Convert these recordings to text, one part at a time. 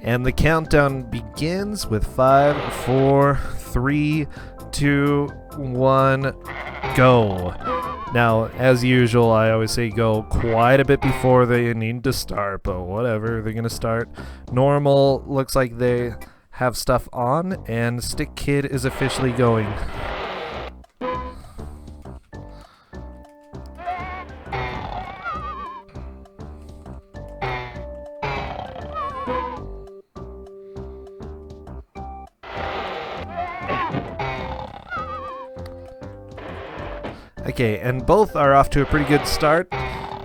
And the countdown begins with 5, 4, 3, 2, 1, go. Now, as usual, I always say go quite a bit before they need to start, but whatever, they're gonna start. Normal looks like they have stuff on, and Stick Kid is officially going. Okay, and both are off to a pretty good start.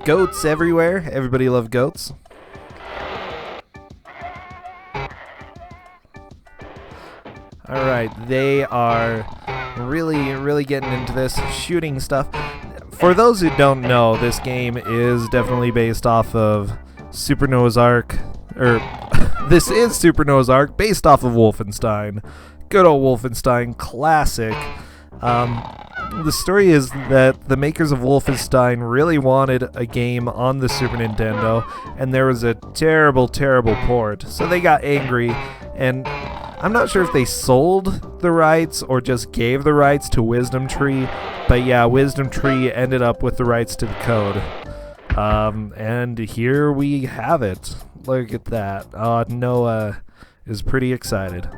Goats everywhere. Everybody loves goats. Alright, they are really getting into this, shooting stuff. For those who don't know, this game is definitely based off of Super Noah's Ark. This is Super Noah's Ark, based off of Wolfenstein. Good old Wolfenstein, classic. The story is that the makers of Wolfenstein really wanted a game on the Super Nintendo, and there was a terrible port. So they got angry, and I'm not sure if they sold the rights or just gave the rights to Wisdom Tree, but yeah, Wisdom Tree ended up with the rights to the code. And here we have it. Look at that. Noah is pretty excited.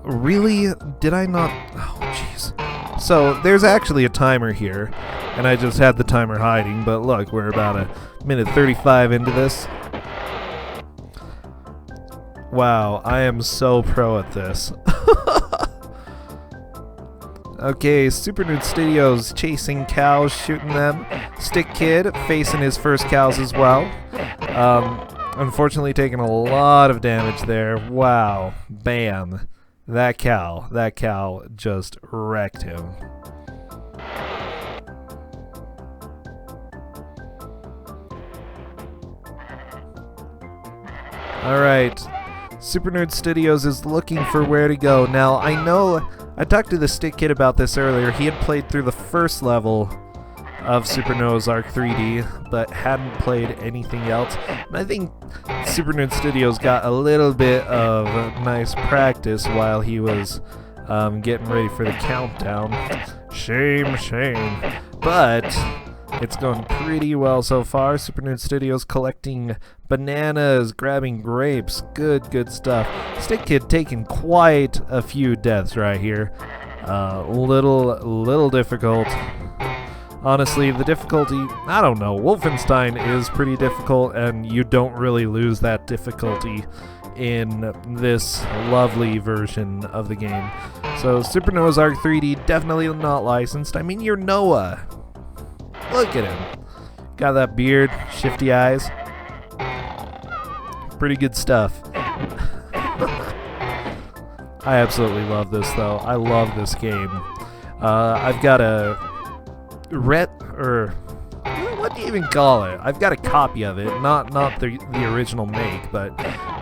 Really? Did I not? Oh, jeez. So, there's actually a timer here, and I just had the timer hiding, but look, we're about a minute 35 into this. Wow, I am so pro at this. Okay, Super Nude Studios chasing cows, shooting them. Stick Kid facing his first cows as well. Unfortunately taking a lot of damage there. Wow. Bam. That cow just wrecked him. Alright, Super Nerd Studios is looking for where to go. Now, I know, I talked to the Stick Kid about this earlier. He had played through the first level of Super Noah's Ark 3D, but hadn't played anything else. And I think Super Nerd Studios got a little bit of nice practice while he was getting ready for the countdown. Shame. But it's going pretty well so far. Super Nerd Studios collecting bananas, grabbing grapes. Good stuff. Stick Kid taking quite a few deaths right here. Little difficult. Honestly, the difficulty, I don't know, Wolfenstein is pretty difficult, and you don't really lose that difficulty in this lovely version of the game. So, Super Noah's Ark 3D, definitely not licensed. I mean, you're Noah. Look at him. Got that beard, shifty eyes. Pretty good stuff. I absolutely love this, though. I love this game. I've got a what do you even call it? I've got a copy of it, not the original make, but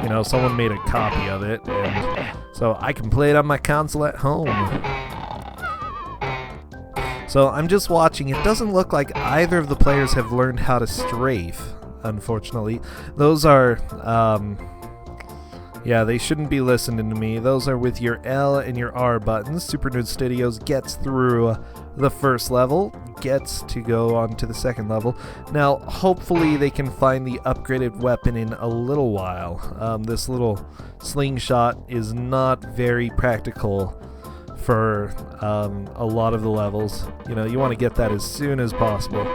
you know, someone made a copy of it, and so I can play it on my console at home. So I'm just watching. It doesn't look like either of the players have learned how to strafe, unfortunately. Those are yeah, they shouldn't be listening to me. Those are with your L and your R buttons. Super Nerd Studios gets through the first level, gets to go on to the second level. Now, hopefully they can find the upgraded weapon in a little while. This little slingshot is not very practical for a lot of the levels. You know, you want to get that as soon as possible.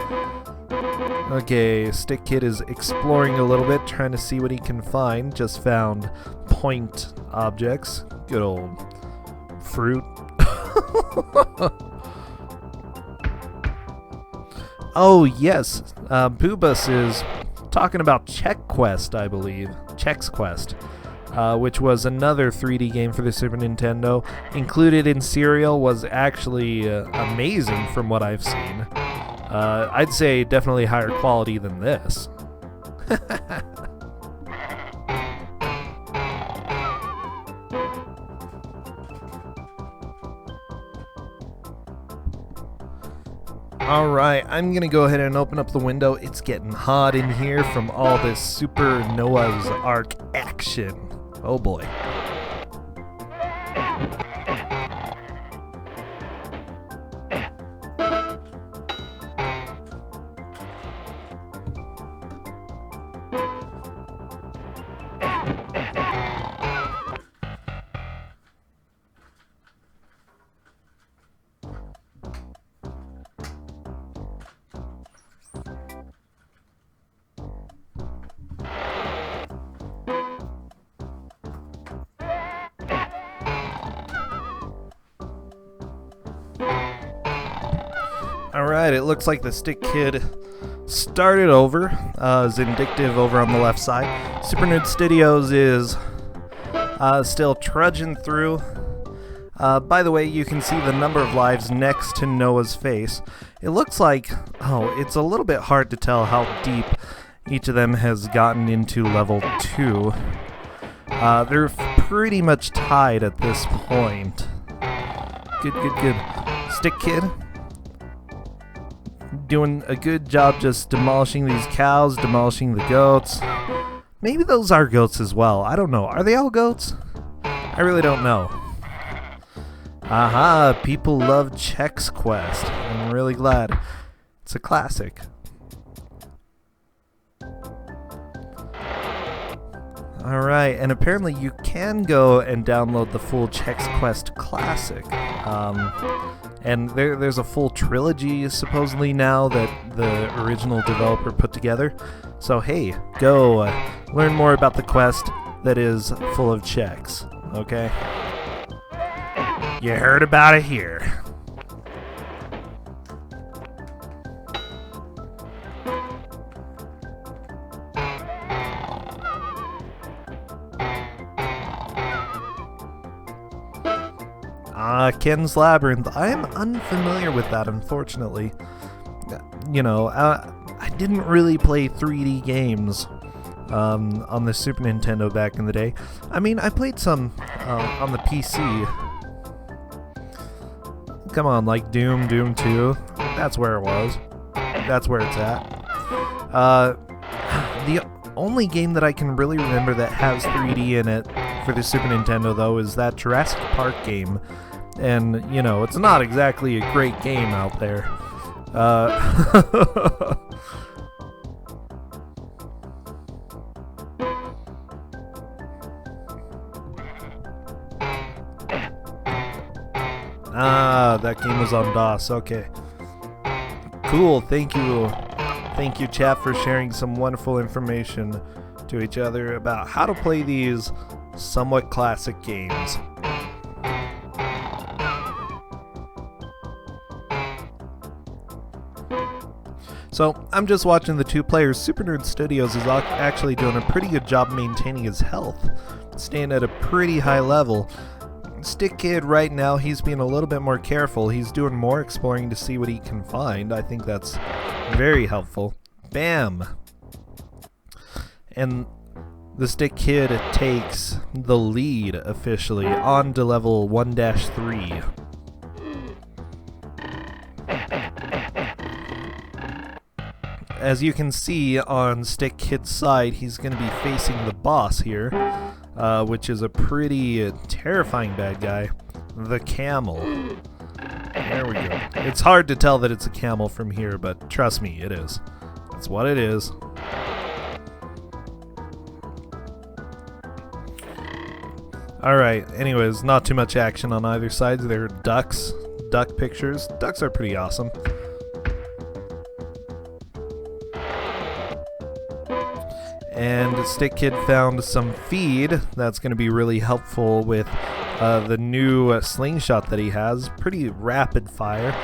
Okay, Stick Kid is exploring a little bit, trying to see what he can find. Just found point objects. Good old fruit. Oh, yes. Boobus is talking about Check Quest, I believe. Chex Quest. Which was another 3D game for the Super Nintendo. Included in Serial, was actually amazing from what I've seen. I'd say definitely higher quality than this. Alright, I'm gonna go ahead and open up the window. It's getting hot in here from all this Super Noah's Ark action. Oh boy. Alright, it looks like the Stick Kid started over. Zindictive over on the left side. Super Nerd Studios is still trudging through. By the way, you can see the number of lives next to Noah's face. It looks like, it's a little bit hard to tell how deep each of them has gotten into level 2. They're pretty much tied at this point. Good. Stick Kid doing a good job just demolishing these cows, demolishing the goats. Maybe those are goats as well. I don't know. Are they all goats? I really don't know. Aha, people love Chex Quest. I'm really glad. It's a classic. Alright, and apparently you can go and download the full Chex Quest Classic. And there's a full trilogy supposedly now that the original developer put together. So hey, go learn more about the quest that is full of Chex, okay? You heard about it here. Ken's Labyrinth. I am unfamiliar with that, unfortunately. You know, I didn't really play 3D games on the Super Nintendo back in the day. I mean, I played some on the PC. Come on, like Doom 2. That's where it was. That's where it's at. The only game that I can really remember that has 3D in it for the Super Nintendo, though, is that Jurassic Park game. And, you know, it's not exactly a great game out there. That game was on DOS. Okay. Cool. Thank you. Thank you, chat, for sharing some wonderful information to each other about how to play these somewhat classic games. So, I'm just watching the two players. Super Nerd Studios is actually doing a pretty good job maintaining his health, staying at a pretty high level. Stick Kid right now, he's being a little bit more careful. He's doing more exploring to see what he can find. I think that's very helpful. Bam! And the Stick Kid takes the lead officially on to level 1-3. As you can see on Stick Kid's side, he's going to be facing the boss here, which is a pretty terrifying bad guy, the camel. There we go. It's hard to tell that it's a camel from here, but trust me, it is. That's what it is. Alright, anyways, not too much action on either side. They're ducks, duck pictures. Ducks are pretty awesome. And Stick Kid found some feed that's going to be really helpful with the new slingshot that he has. Pretty rapid fire.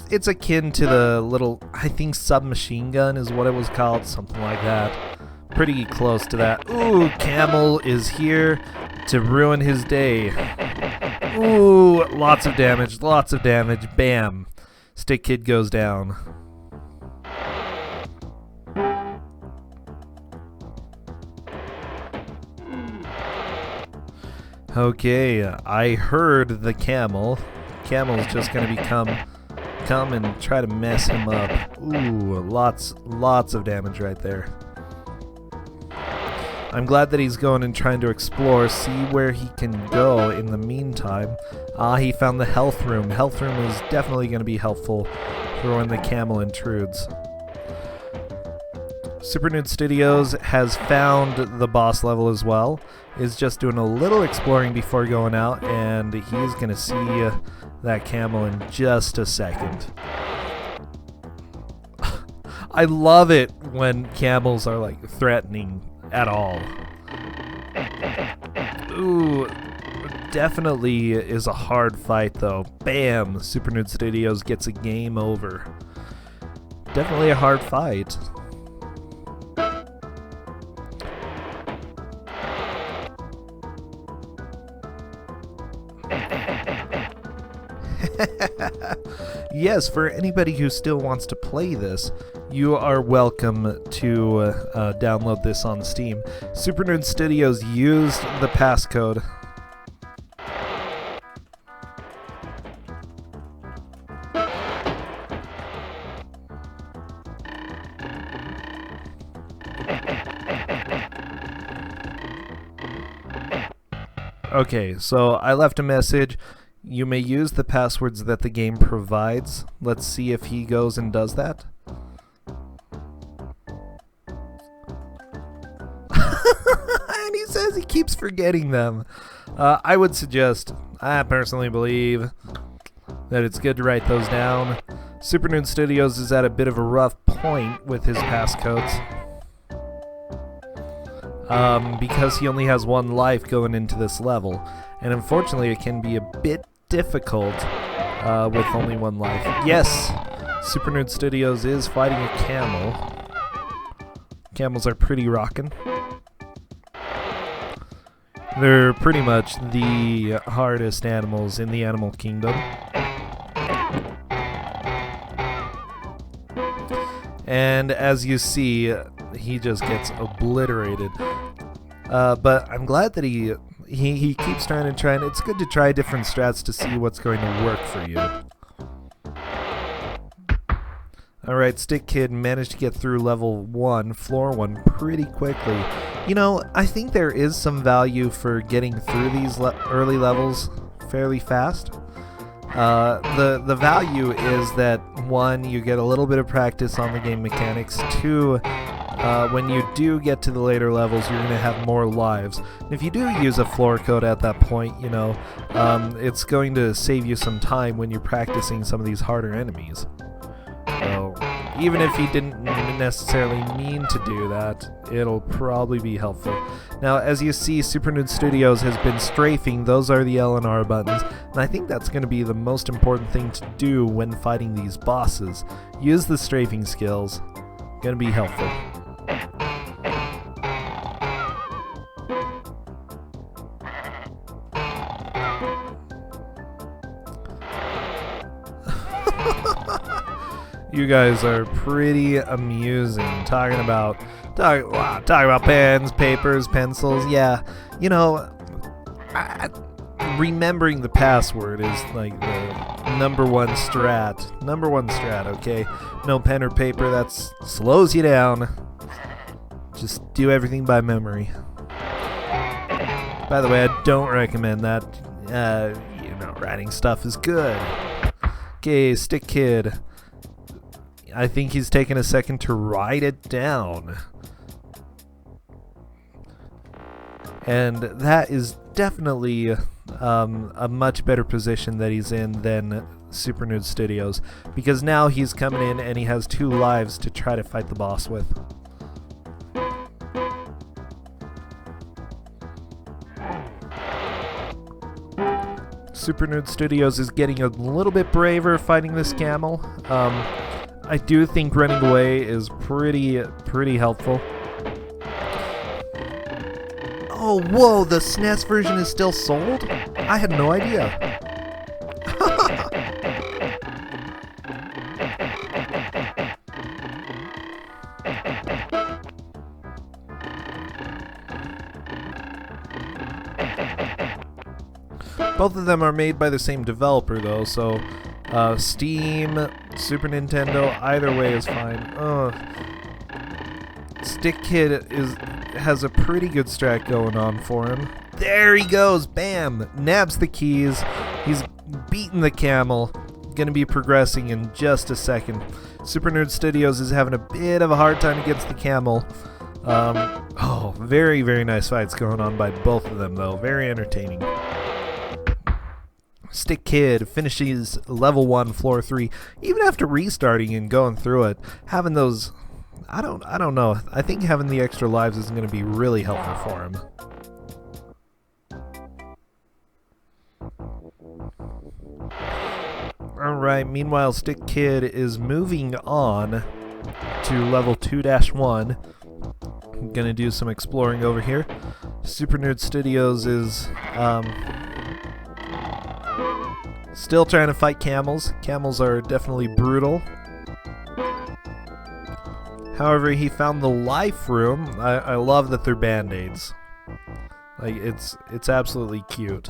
It's akin to the little, I think, submachine gun is what it was called, something like that. Pretty close to that. Ooh, Camel is here to ruin his day. Ooh, lots of damage, lots of damage. Bam. Stick Kid goes down. Okay, I heard the camel. Camel's just gonna come and try to mess him up. Ooh, lots of damage right there. I'm glad that he's going and trying to explore, see where he can go in the meantime. He found the health room. Health room is definitely going to be helpful for when the camel intrudes. Super Nude Studios has found the boss level as well. Is just doing a little exploring before going out, and he's going to see that camel in just a second. I love it when camels are like threatening at all. Ooh, definitely is a hard fight though. Bam! Super Nude Studios gets a game over. Definitely a hard fight. Yes, for anybody who still wants to play this, you are welcome to download this on Steam. Super Nerd Studios used the passcode. Okay, so I left a message. You may use the passwords that the game provides. Let's see if he goes and does that. And he says he keeps forgetting them. I would suggest, I personally believe, that it's good to write those down. Super Nude Studios is at a bit of a rough point with his passcodes. Because he only has one life going into this level. And unfortunately it can be a bit difficult with only one life. Yes! Super Nude Studios is fighting a camel. Camels are pretty rockin'. They're pretty much the hardest animals in the animal kingdom. And as you see, he just gets obliterated. But I'm glad that he keeps trying. It's good to try different strats to see what's going to work for you. Alright, Stick Kid managed to get through level 1, floor 1, pretty quickly. You know, I think there is some value for getting through these early levels fairly fast. The value is that, 1, you get a little bit of practice on the game mechanics. 2, when you do get to the later levels, you're going to have more lives. And if you do use a floor code at that point, you know, it's going to save you some time when you're practicing some of these harder enemies. So, even if he didn't necessarily mean to do that, it'll probably be helpful. Now, as you see, Super Nude Studios has been strafing. Those are the L and R buttons. And I think that's going to be the most important thing to do when fighting these bosses. Use the strafing skills. Going to be helpful. You guys are pretty amusing, talking about pens, papers, pencils. Yeah, you know, remembering the password is like the number one strat. Okay, no pen or paper. That slows you down. Just do everything by memory. By the way, I don't recommend that. You know, writing stuff is good. Okay, Stick Kid. I think he's taken a second to write it down. And that is definitely a much better position that he's in than Super Nude Studios, because now he's coming in and he has 2 lives to try to fight the boss with. Super Nude Studios is getting a little bit braver fighting this camel. I do think running away is pretty helpful. Oh, whoa, the SNES version is still sold? I had no idea. Both of them are made by the same developer, though, so Steam, Super Nintendo, either way is fine. Stick Kid has a pretty good strat going on for him. There he goes! Bam! Nabs the keys. He's beaten the camel. Gonna be progressing in just a second. Super Nerd Studios is having a bit of a hard time against the camel. Very, very nice fights going on by both of them, though. Very entertaining. Stick Kid finishes level 1, floor 3. Even after restarting and going through it, having those... I don't know. I think having the extra lives is going to be really helpful for him. Alright, meanwhile, Stick Kid is moving on to level 2-1. I'm gonna do some exploring over here. Super Nerd Studios is still trying to fight camels. Camels are definitely brutal. However, he found the life room. I love that they're band-aids. Like, it's absolutely cute.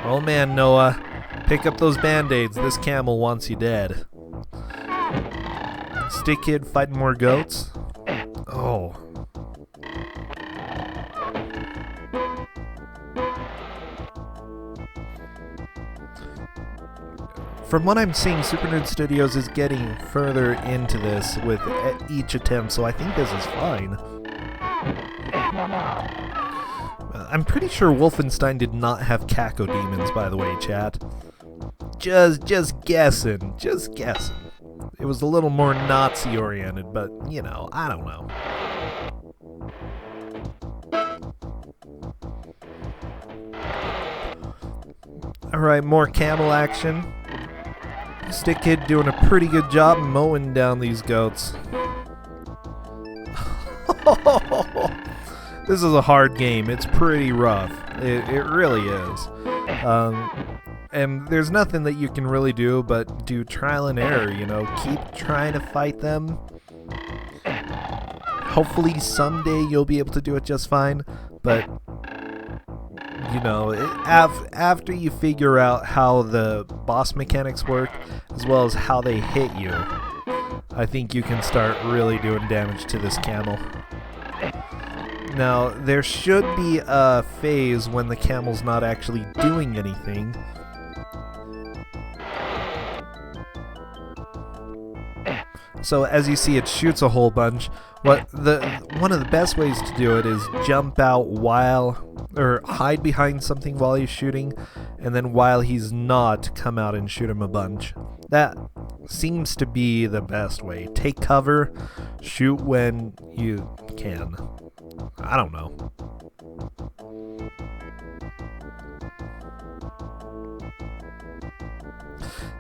Oh man, Noah. Pick up those band-aids. This camel wants you dead. Stick Kid fighting more goats. Oh. From what I'm seeing, Super Nerd Studios is getting further into this with each attempt, so I think this is fine. I'm pretty sure Wolfenstein did not have cacodemons, by the way, chat. Just guessing. Just guessing. It was a little more Nazi-oriented, but, you know, I don't know. Alright, more camel action. Stick Kid doing a pretty good job mowing down these goats. This is a hard game. It's pretty rough. It really is. And there's nothing that you can really do but do trial and error, you know. Keep trying to fight them. Hopefully someday you'll be able to do it just fine, but you know, after you figure out how the boss mechanics work, as well as how they hit you, I think you can start really doing damage to this camel. Now, there should be a phase when the camel's not actually doing anything. So as you see, it shoots a whole bunch. One of the best ways to do it is jump out or hide behind something while he's shooting, and then while he's not, come out and shoot him a bunch. That seems to be the best way. Take cover, shoot when you can. I don't know.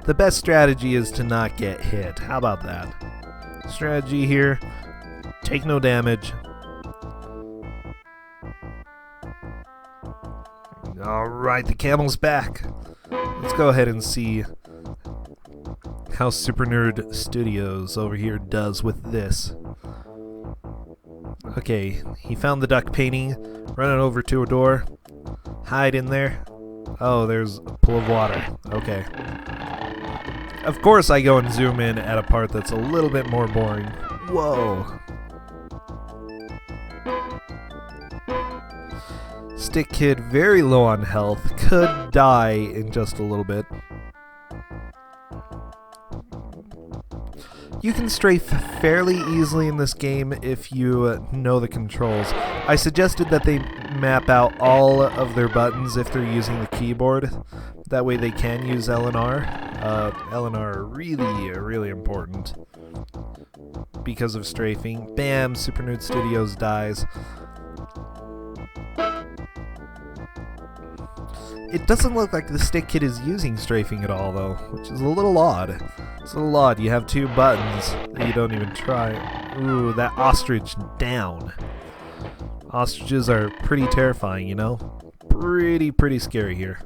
The best strategy is to not get hit. How about that? Strategy here, take no damage. Alright, the camel's back. Let's go ahead and see how Super Nerd Studios over here does with this. Okay, he found the duck painting, running over to a door, hide in there. Oh, there's a pool of water. Okay. Of course I go and zoom in at a part that's a little bit more boring. Whoa. Stick Kid very low on health, could die in just a little bit. You can strafe fairly easily in this game if you know the controls. I suggested that they map out all of their buttons if they're using the keyboard. That way they can use L and R. L and R are really important because of strafing. Bam! Super Nerd Studios dies. It doesn't look like the Stick Kid is using strafing at all, though, which is a little odd. It's a little odd. You have two buttons that you don't even try. Ooh, that ostrich down. Ostriches are pretty terrifying, you know? Pretty scary here.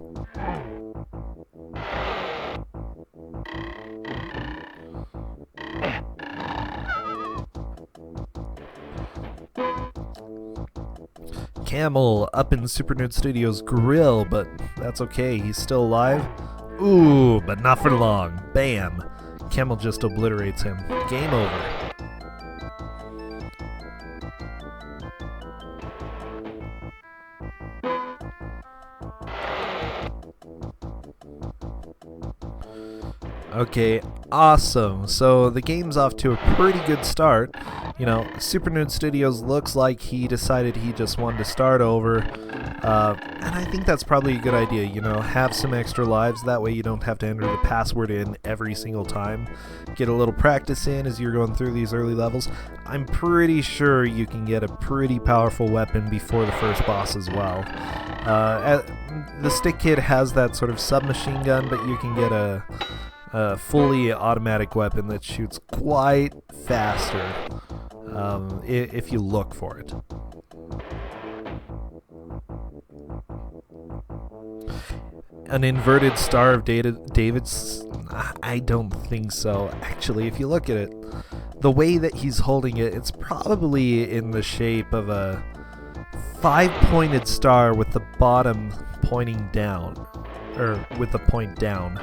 Camel up in Super Nerd Studios' grill, but that's okay, he's still alive. Ooh, but not for long. Bam! Camel just obliterates him. Game over. Okay, awesome. So the game's off to a pretty good start. You know, Super Nerd Studios looks like he decided he just wanted to start over. And I think that's probably a good idea, you know, have some extra lives. That way you don't have to enter the password in every single time. Get a little practice in as you're going through these early levels. I'm pretty sure you can get a pretty powerful weapon before the first boss as well. The Stick Kid has that sort of submachine gun, but you can get a fully automatic weapon that shoots quite faster if you look for it. An inverted Star of David's? I don't think so. Actually, if you look at it, the way that he's holding it, it's probably in the shape of a 5-pointed star with the bottom pointing down, or with the point down.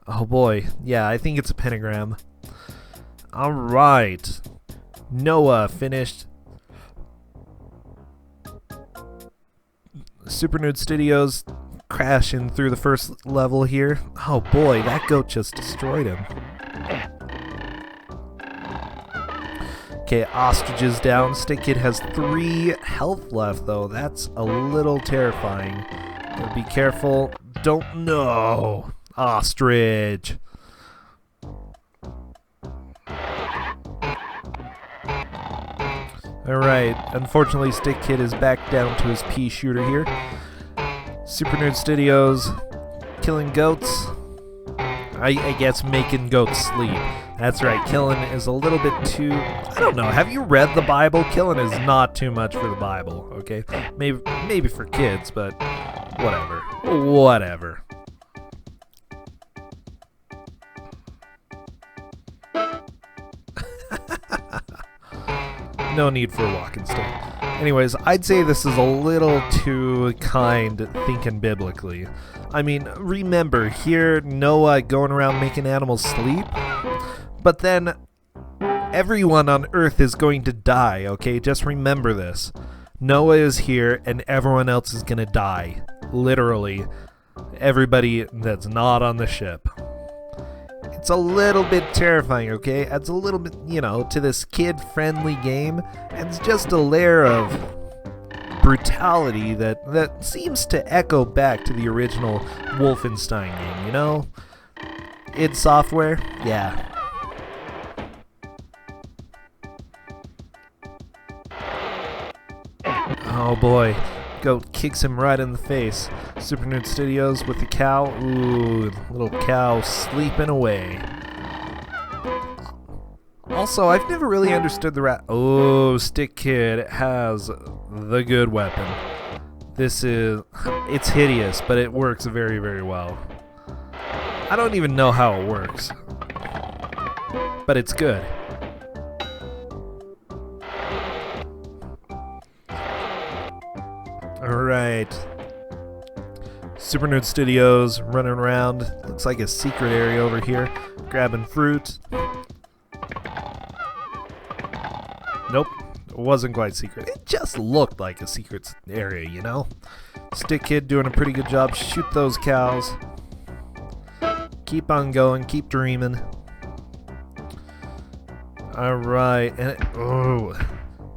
Oh boy, yeah, I think it's a pentagram. Alright, Noah finished. Super Nerd Studios crashing through the first level here. Oh boy, that goat just destroyed him. Okay, Ostrich is down. Stick Kid has 3 health left though. That's a little terrifying. Gotta be careful. Don't know. Ostrich. Alright, unfortunately Stick Kid is back down to his pea shooter here. Super Nerd Studios killing goats. I guess making goats sleep. That's right, killing is a little bit too... I don't know, have you read the Bible? Killing is not too much for the Bible, okay? Maybe for kids, but whatever. Whatever. No need for a walking stick. Anyways, I'd say this is a little too kind thinking biblically. I mean, remember, here Noah going around making animals sleep, but then everyone on Earth is going to die, okay? Just remember this. Noah is here and everyone else is gonna die. Literally, everybody that's not on the ship. It's a little bit terrifying, okay? Adds a little bit, you know, to this kid-friendly game. Adds just a layer of brutality that seems to echo back to the original Wolfenstein game, you know? id Software, yeah. Oh boy. Goat kicks him right in the face. Super Nerd Studios with the cow. Ooh, little cow sleeping away. Also, I've never really understood the rat. Oh, Stick Kid has the good weapon. It's hideous, but it works very, very well. I don't even know how it works, but it's good. Alright. Super Nerd Studios running around. Looks like a secret area over here. Grabbing fruit. Nope. It wasn't quite secret. It just looked like a secret area, you know? Stick Kid doing a pretty good job. Shoot those cows. Keep on going. Keep dreaming. Alright. And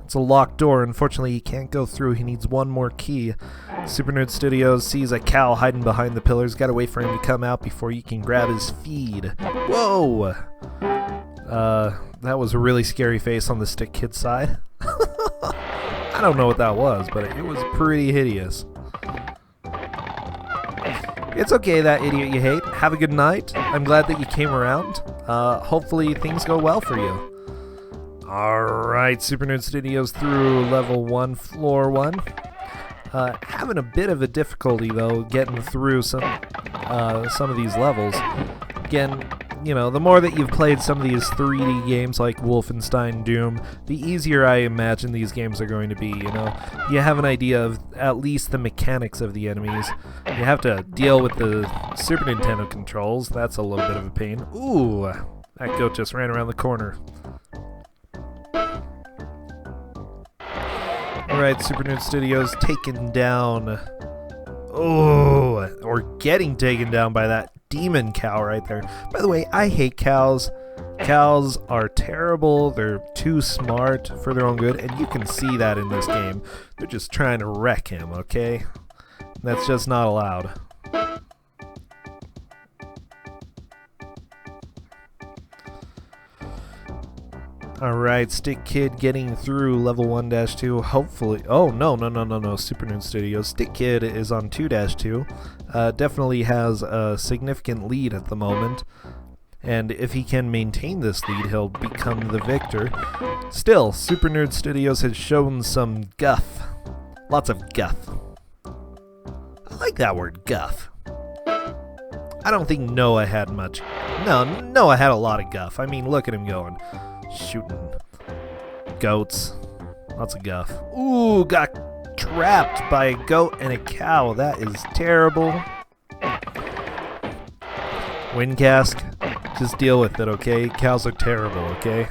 it's a locked door. Unfortunately, he can't go through. He needs one more key. Super Nerd Studios sees a cow hiding behind the pillars. Gotta wait for him to come out before you can grab his feed. Whoa! That was a really scary face on the Stick Kid side. I don't know what that was, but it was pretty hideous. It's okay, that idiot you hate. Have a good night. I'm glad that you came around. Hopefully things go well for you. Alright, Super Nerd Studios through level 1, floor 1. Having a bit of a difficulty, though, getting through some of these levels. Again, you know, the more that you've played some of these 3D games like Wolfenstein, Doom, the easier I imagine these games are going to be, you know. You have an idea of at least the mechanics of the enemies. You have to deal with the Super Nintendo controls. That's a little bit of a pain. Ooh, that goat just ran around the corner. Alright, Super Nerd Studios taken down. Oh, or getting taken down by that demon cow right there. By the way, I hate cows. Cows are terrible. They're too smart for their own good, and you can see that in this game. They're just trying to wreck him, okay? That's just not allowed. Alright, Stick Kid getting through level 1-2, hopefully. Oh, no, Super Nerd Studios. Stick Kid is on 2-2. Definitely has a significant lead at the moment. And if he can maintain this lead, he'll become the victor. Still, Super Nerd Studios has shown some guff. Lots of guff. I like that word, guff. I don't think Noah had much. No, Noah had a lot of guff. I mean, look at him going. Shooting goats. Lots of guff. Ooh, got trapped by a goat and a cow. That is terrible. Windcast, just deal with it, okay? Cows are terrible, okay?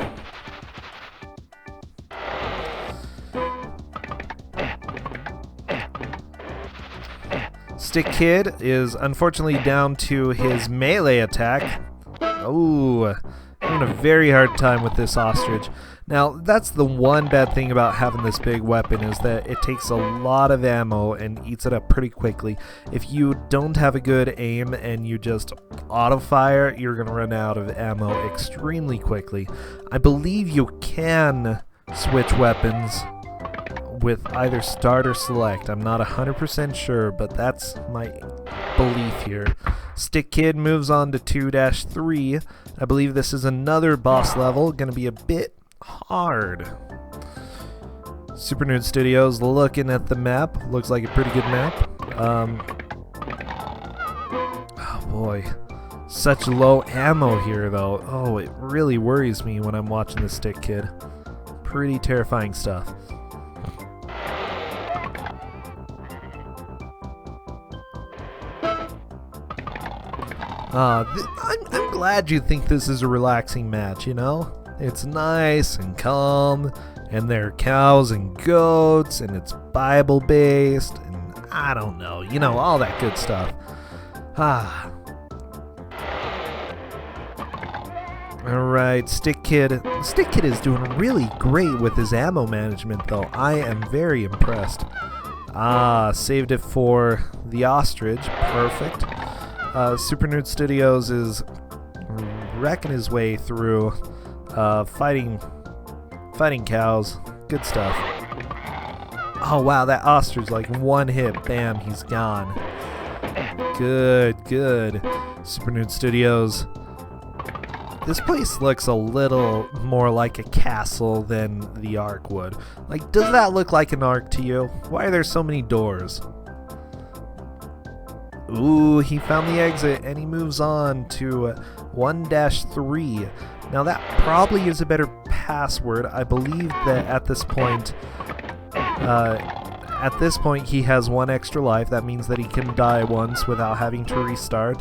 Stick Kid is unfortunately down to his melee attack. Ooh. Having a very hard time with this ostrich. Now, that's the one bad thing about having this big weapon, is that it takes a lot of ammo and eats it up pretty quickly. If you don't have a good aim and you just auto-fire, you're going to run out of ammo extremely quickly. I believe you can switch weapons with either start or select. I'm not 100% sure, but that's my belief here. Stick Kid moves on to 2-3. I believe this is another boss level, gonna be a bit hard. Super Nerd Studios looking at the map. Looks like a pretty good map. Oh boy. Such low ammo here though. Oh, it really worries me when I'm watching this Stick Kid. Pretty terrifying stuff. I'm glad you think this is a relaxing match, you know? It's nice and calm, and there are cows and goats, and it's Bible-based, and I don't know, you know, all that good stuff. Alright, Stick Kid. Stick Kid is doing really great with his ammo management, though. I am very impressed. Saved it for the ostrich. Perfect. Super Nerd Studios is wrecking his way through, fighting cows. Good stuff. Oh wow, that ostrich, like one hit, bam, he's gone. Good. Super Nerd Studios. This place looks a little more like a castle than the Ark would. Like, does that look like an Ark to you? Why are there so many doors? Ooh, he found the exit, and he moves on to 1-3. Now that probably is a better password. I believe that at this point he has one extra life. That means that he can die once without having to restart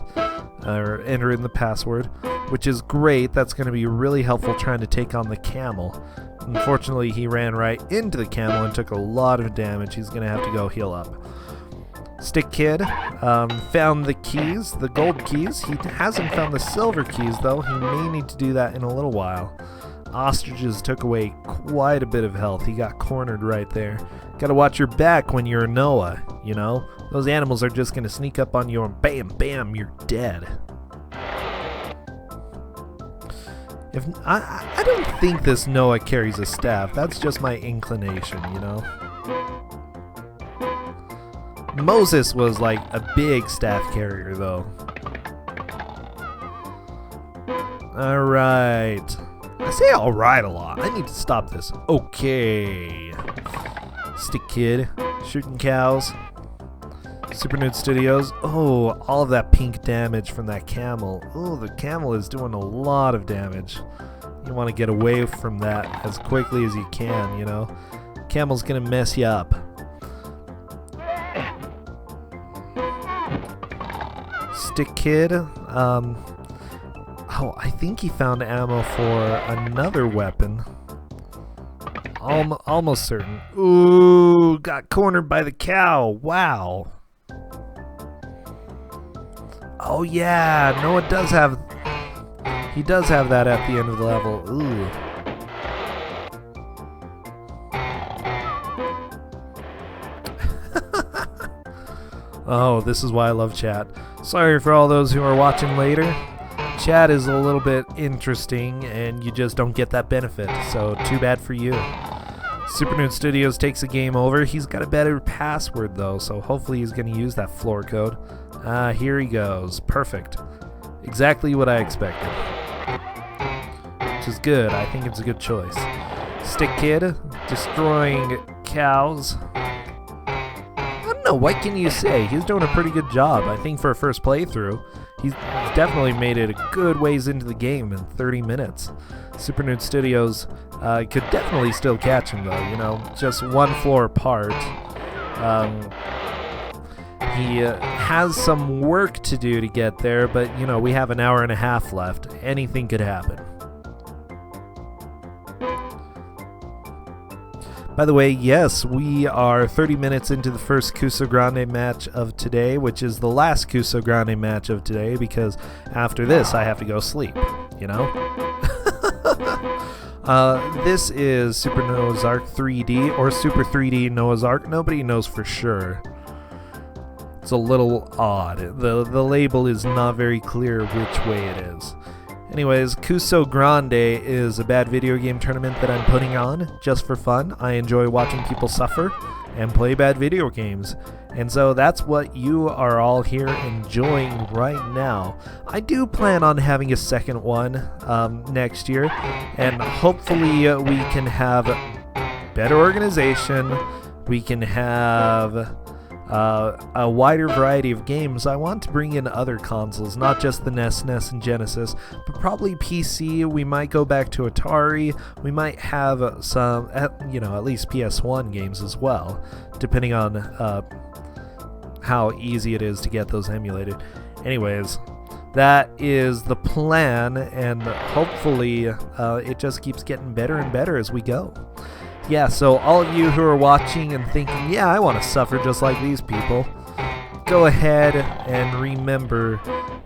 or enter in the password, which is great. That's going to be really helpful trying to take on the camel. Unfortunately, he ran right into the camel and took a lot of damage. He's going to have to go heal up. Stick Kid found the keys, the gold keys. He hasn't found the silver keys, though. He may need to do that in a little while. Ostriches took away quite a bit of health. He got cornered right there. Gotta watch your back when you're Noah, you know? Those animals are just gonna sneak up on you and bam, bam, you're dead. I don't think this Noah carries a staff. That's just my inclination, you know? Moses was like a big staff carrier, though. Alright. I say alright a lot. I need to stop this. Okay. Stick Kid. Shooting cows. Super Nude Studios. Oh, all of that pink damage from that camel. Oh, the camel is doing a lot of damage. You want to get away from that as quickly as you can, you know. Camel's gonna mess you up. Stick Kid. Oh, I think he found ammo for another weapon. Almost certain. Ooh, got cornered by the cow. Wow. Oh yeah, Noah does have... He does have that at the end of the level. Ooh. Oh, this is why I love chat. Sorry for all those who are watching later. Chat is a little bit interesting and you just don't get that benefit, so too bad for you. Super Nude Studios takes a game over. He's got a better password though, so hopefully he's going to use that floor code. Here he goes. Perfect. Exactly what I expected. Which is good. I think it's a good choice. Stick Kid, destroying cows. I don't know, what can you say? He's doing a pretty good job. I think for a first playthrough, he's definitely made it a good ways into the game in 30 minutes. Super Nude Studios could definitely still catch him though, you know, just one floor apart. He has some work to do to get there, but you know, we have an hour and a half left. Anything could happen. By the way, yes, we are 30 minutes into the first Kusogrande match of today, which is the last Kusogrande match of today, because after this I have to go sleep, you know? This is Super Noah's Ark 3D, or Super 3D Noah's Ark. Nobody knows for sure. It's a little odd. The label is not very clear which way it is. Anyways, Kusogrande is a bad video game tournament that I'm putting on just for fun. I enjoy watching people suffer and play bad video games. And so that's what you are all here enjoying right now. I do plan on having a second one next year, and hopefully we can have better organization. We can have a wider variety of games. I want to bring in other consoles, not just the NES, and Genesis, but probably PC. We might go back to Atari. We might have some, you know, at least PS1 games as well, depending on how easy it is to get those emulated. Anyways, that is the plan, and hopefully it just keeps getting better and better as we go. Yeah, so all of you who are watching and thinking, yeah, I want to suffer just like these people, go ahead and remember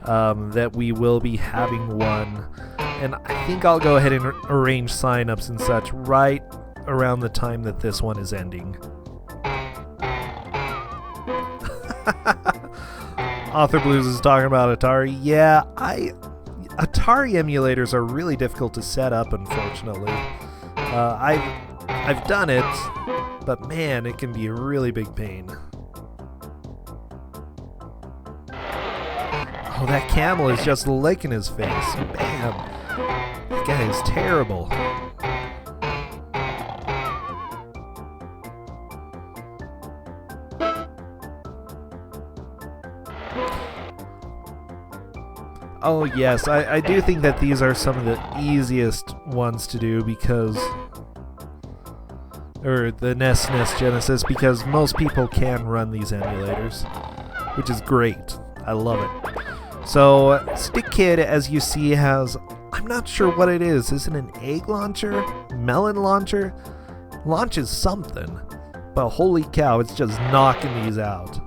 that we will be having one. And I think I'll go ahead and arrange sign-ups and such right around the time that this one is ending. Author Blues is talking about Atari. Yeah, Atari emulators are really difficult to set up, unfortunately. I've done it, but man, it can be a really big pain. Oh, that camel is just licking his face. Bam! That guy is terrible. Oh yes, I do think that these are some of the easiest ones to do because... or the NES, Genesis, because most people can run these emulators, which is great. I love it. So, Stick Kid, as you see, has... I'm not sure what it is. Is it an egg launcher? Melon launcher? Launches something. But holy cow, it's just knocking these out.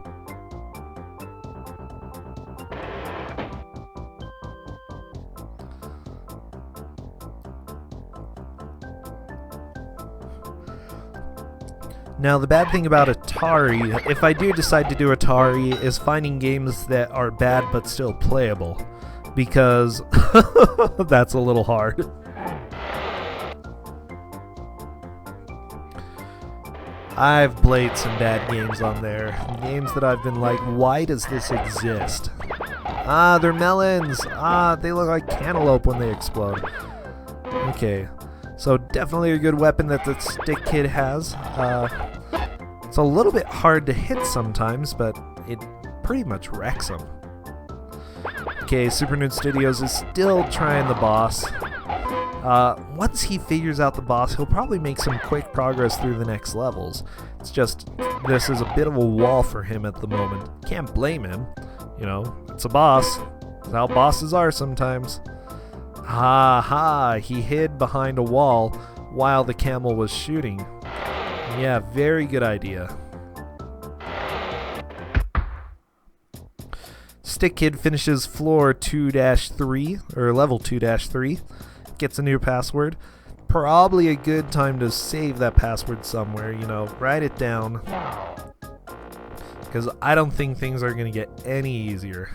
Now, the bad thing about Atari, if I do decide to do Atari, is finding games that are bad but still playable, because that's a little hard. I've played some bad games on there. Games that I've been like, why does this exist? Ah, they're melons! Ah, they look like cantaloupe when they explode. Okay. So definitely a good weapon that the Stick Kid has. It's a little bit hard to hit sometimes, but it pretty much wrecks him. Okay, Super Nude Studios is still trying the boss. Once he figures out the boss, he'll probably make some quick progress through the next levels. It's just, this is a bit of a wall for him at the moment. Can't blame him. You know, it's a boss. That's how bosses are sometimes. Ha! He hid behind a wall while the camel was shooting. Yeah, very good idea. Stick Kid finishes floor 2-3, or level 2-3. Gets a new password. Probably a good time to save that password somewhere, you know, write it down. Because I don't think things are going to get any easier.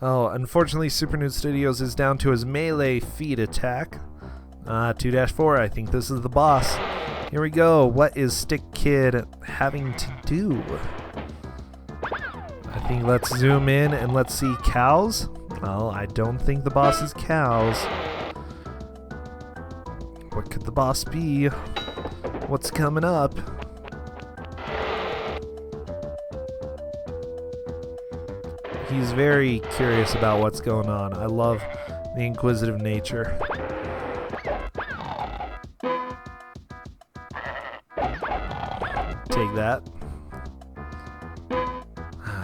Oh, unfortunately, Super Nude Studios is down to his melee feet attack. 2-4, I think this is the boss. Here we go. What is Stick Kid having to do? I think let's zoom in and let's see cows. Well, I don't think the boss is cows. What could the boss be? What's coming up? He's very curious about what's going on. I love the inquisitive nature. Take that.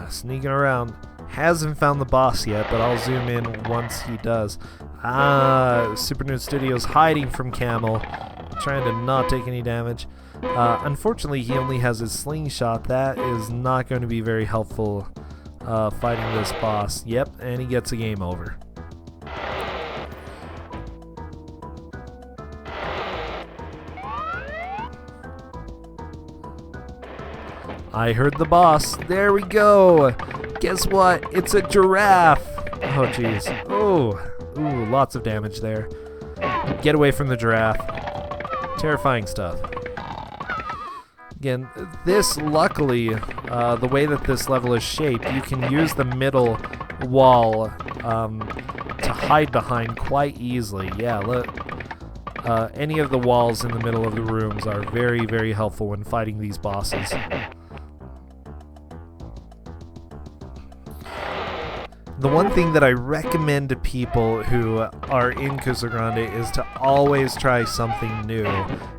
Sneaking around. Hasn't found the boss yet, but I'll zoom in once he does. Super Nude Studios hiding from Camel, trying to not take any damage. Unfortunately, he only has his slingshot. That is not going to be very helpful fighting this boss. Yep, and he gets a game over. I heard the boss. There we go. Guess what? It's a giraffe. Oh, jeez. Ooh, lots of damage there. Get away from the giraffe. Terrifying stuff. Again, this, luckily, the way that this level is shaped, you can use the middle wall to hide behind quite easily. Yeah, any of the walls in the middle of the rooms are very, very helpful when fighting these bosses. The one thing that I recommend to people who are in Kusogrande is to always try something new.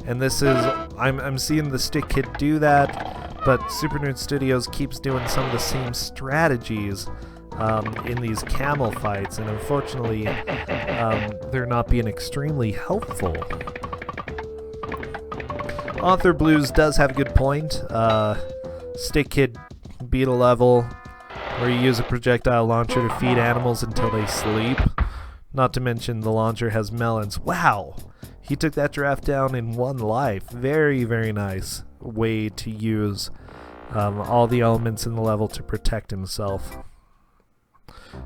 And this is, I'm seeing the Stick Kid do that, but Super Nude Studios keeps doing some of the same strategies in these camel fights, and unfortunately, they're not being extremely helpful. Author Blues does have a good point. Stick Kid beat a level where you use a projectile launcher to feed animals until they sleep. Not to mention the launcher has melons. Wow! He took that giraffe down in one life. Very, very nice way to use all the elements in the level to protect himself.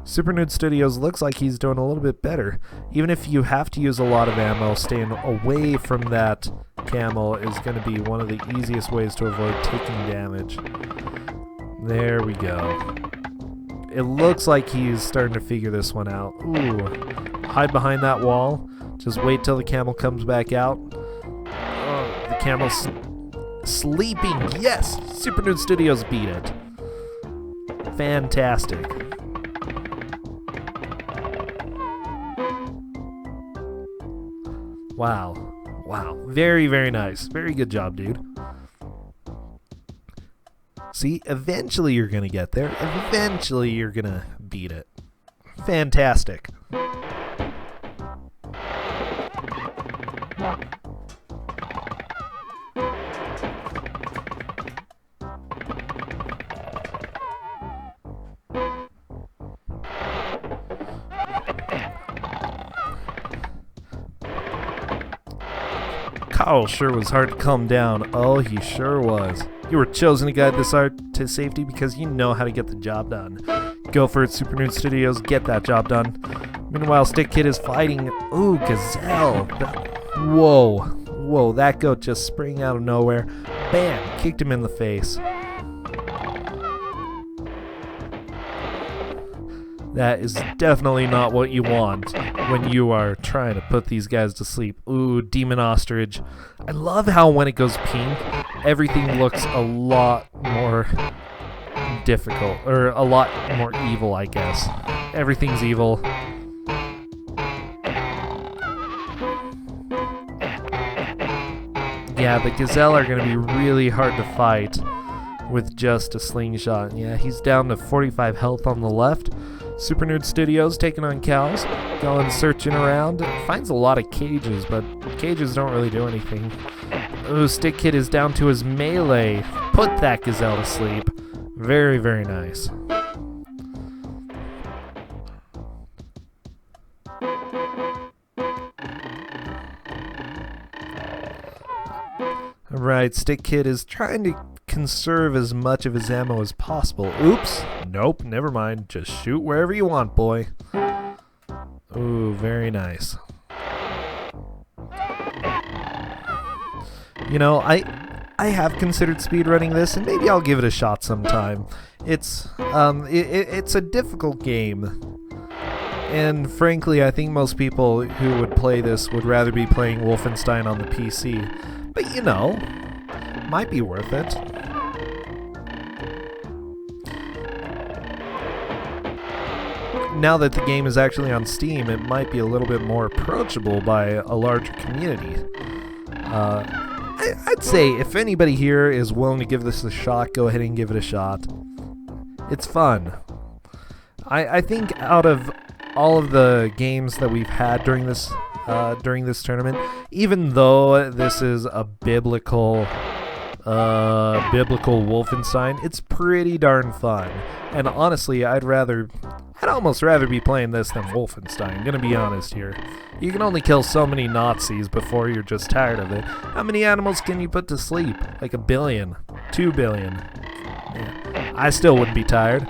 Super Nude Studios looks like he's doing a little bit better. Even if you have to use a lot of ammo, staying away from that camel is going to be one of the easiest ways to avoid taking damage. There we go. It looks like he's starting to figure this one out. Ooh. Hide behind that wall. Just wait till the camel comes back out. Oh, the camel's sleeping. Yes! Super Nude Studios beat it. Fantastic. Wow. Wow. Very, very nice. Very good job, dude. See, eventually you're going to get there. Eventually you're going to beat it. Fantastic. Kyle sure was hard to calm down. Oh, he sure was. You were chosen to guide this art to safety because you know how to get the job done. Go for it, Super Nude Studios. Get that job done. Meanwhile, Stick Kid is fighting. Ooh, Gazelle. Whoa. Whoa, that goat just sprang out of nowhere. Bam! Kicked him in the face. That is definitely not what you want when you are trying to put these guys to sleep. Ooh, Demon Ostrich. I love how when it goes pink, everything looks a lot more difficult, or a lot more evil, I guess. Everything's evil. Yeah, the Gazelle are going to be really hard to fight with just a slingshot. Yeah, he's down to 45 health on the left. Super Nerd Studios taking on cows, going searching around. Finds a lot of cages, but cages don't really do anything. Ooh, Stick Kid is down to his melee. Put that Gazelle to sleep. Very, very nice. Alright, Stick Kid is trying to conserve as much of his ammo as possible. Oops. Nope, never mind. Just shoot wherever you want, boy. Ooh, very nice. You know, I have considered speedrunning this, and maybe I'll give it a shot sometime. It's a difficult game. And frankly, I think most people who would play this would rather be playing Wolfenstein on the PC. But you know, might be worth it. Now that the game is actually on Steam, it might be a little bit more approachable by a larger community. I'd say if anybody here is willing to give this a shot, go ahead and give it a shot. It's fun. I think out of all of the games that we've had during this tournament, even though this is a biblical Wolfenstein, it's pretty darn fun. And honestly, I'd almost rather be playing this than Wolfenstein, gonna be honest here. You can only kill so many Nazis before you're just tired of it. How many animals can you put to sleep? Like 1 billion, 2 billion. Yeah. I still wouldn't be tired.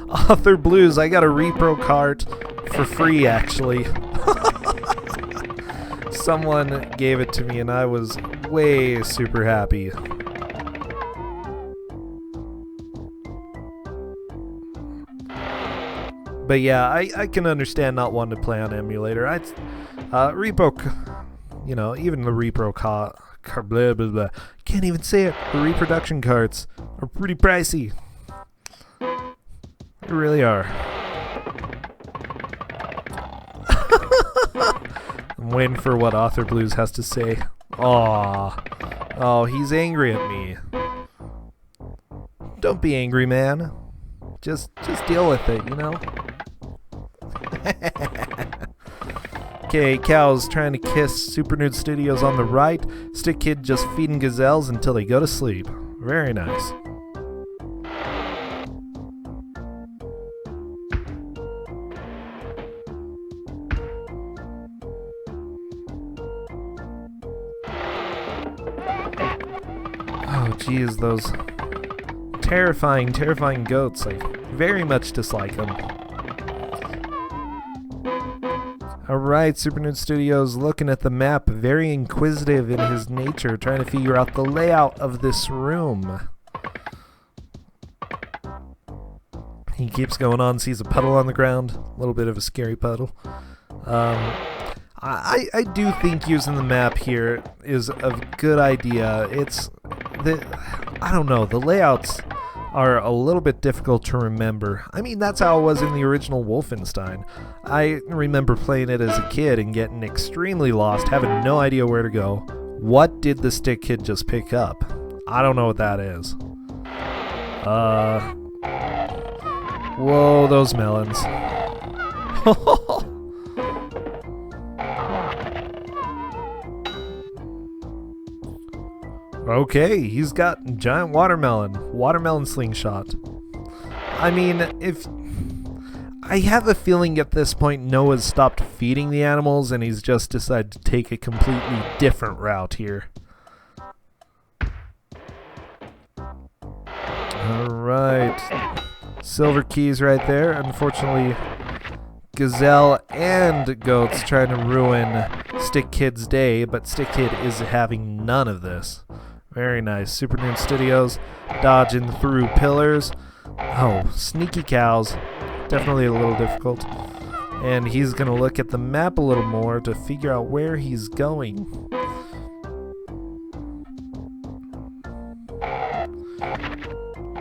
Author Blues, I got a repro cart for free, actually. Someone gave it to me and I was way super happy. But yeah, I can understand not wanting to play on emulator. You know, even the repro blah, blah, blah. Can't even say it. The reproduction carts are pretty pricey. They really are. I'm waiting for what Author Blues has to say. Aww. Oh, he's angry at me. Don't be angry, man. Just deal with it, you know? Okay, Cow's trying to kiss Super Nerd Studios on the right. Stick Kid just feeding gazelles until they go to sleep. Very nice. Oh, geez, those terrifying goats. I very much dislike them. Alright, Super Nerd Studios looking at the map, very inquisitive in his nature, trying to figure out the layout of this room. He keeps going on, sees a puddle on the ground, a little bit of a scary puddle. I do think using the map here is a good idea. I don't know, the layouts are a little bit difficult to remember. I mean, that's how it was in the original Wolfenstein. I remember playing it as a kid and getting extremely lost, having no idea where to go. What did the Stick Kid just pick up? I don't know what that is. Whoa, those melons. Okay, he's got giant watermelon slingshot. I mean, I have a feeling at this point Noah's stopped feeding the animals and he's just decided to take a completely different route here. Alright, silver keys right there. Unfortunately, Gazelle and Goats trying to ruin Stick Kid's day, but Stick Kid is having none of this. Very nice. Super Nerd Studios dodging through pillars. Oh, sneaky cows. Definitely a little difficult. and he's gonna look at the map a little more to figure out where he's going.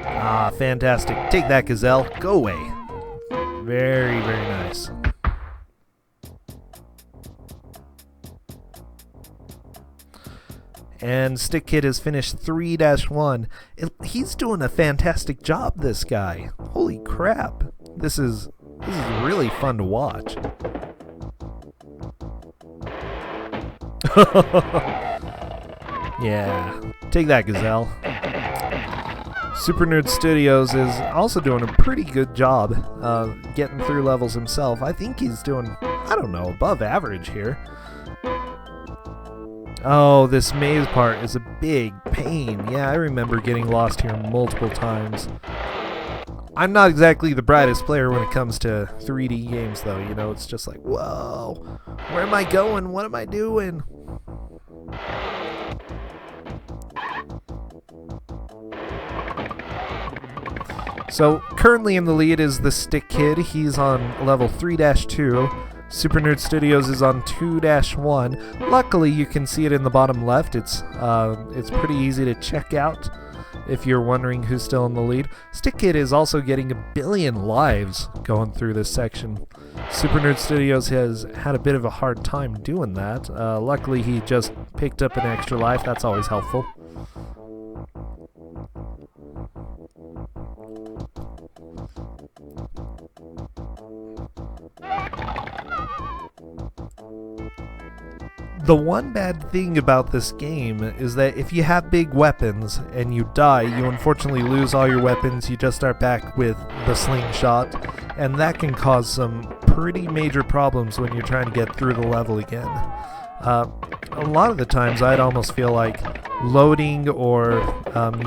Ah, fantastic. Take that, Gazelle. Go away. Very, very nice. And Stick Kid has finished 3-1. He's doing a fantastic job, this guy. Holy crap. This is really fun to watch. Yeah. Take that, Gazelle. Super Nerd Studios is also doing a pretty good job getting through levels himself. I think he's doing, I don't know, above average here. Oh, this maze part is a big pain. Yeah, I remember getting lost here multiple times. I'm not exactly the brightest player when it comes to 3D games, though. You know, it's just like, whoa, where am I going? What am I doing? So, currently in the lead is the Stick Kid. He's on level 3-2. Super Nerd Studios is on 2-1. Luckily, you can see it in the bottom left. It's pretty easy to check out if you're wondering who's still in the lead. Stick Kid is also getting 1 billion lives going through this section. Super Nerd Studios has had a bit of a hard time doing that. Luckily, he just picked up an extra life. That's always helpful. The one bad thing about this game is that if you have big weapons and you die, you unfortunately lose all your weapons. You just start back with the slingshot, and that can cause some pretty major problems when you're trying to get through the level again. A lot of the times I'd almost feel like loading or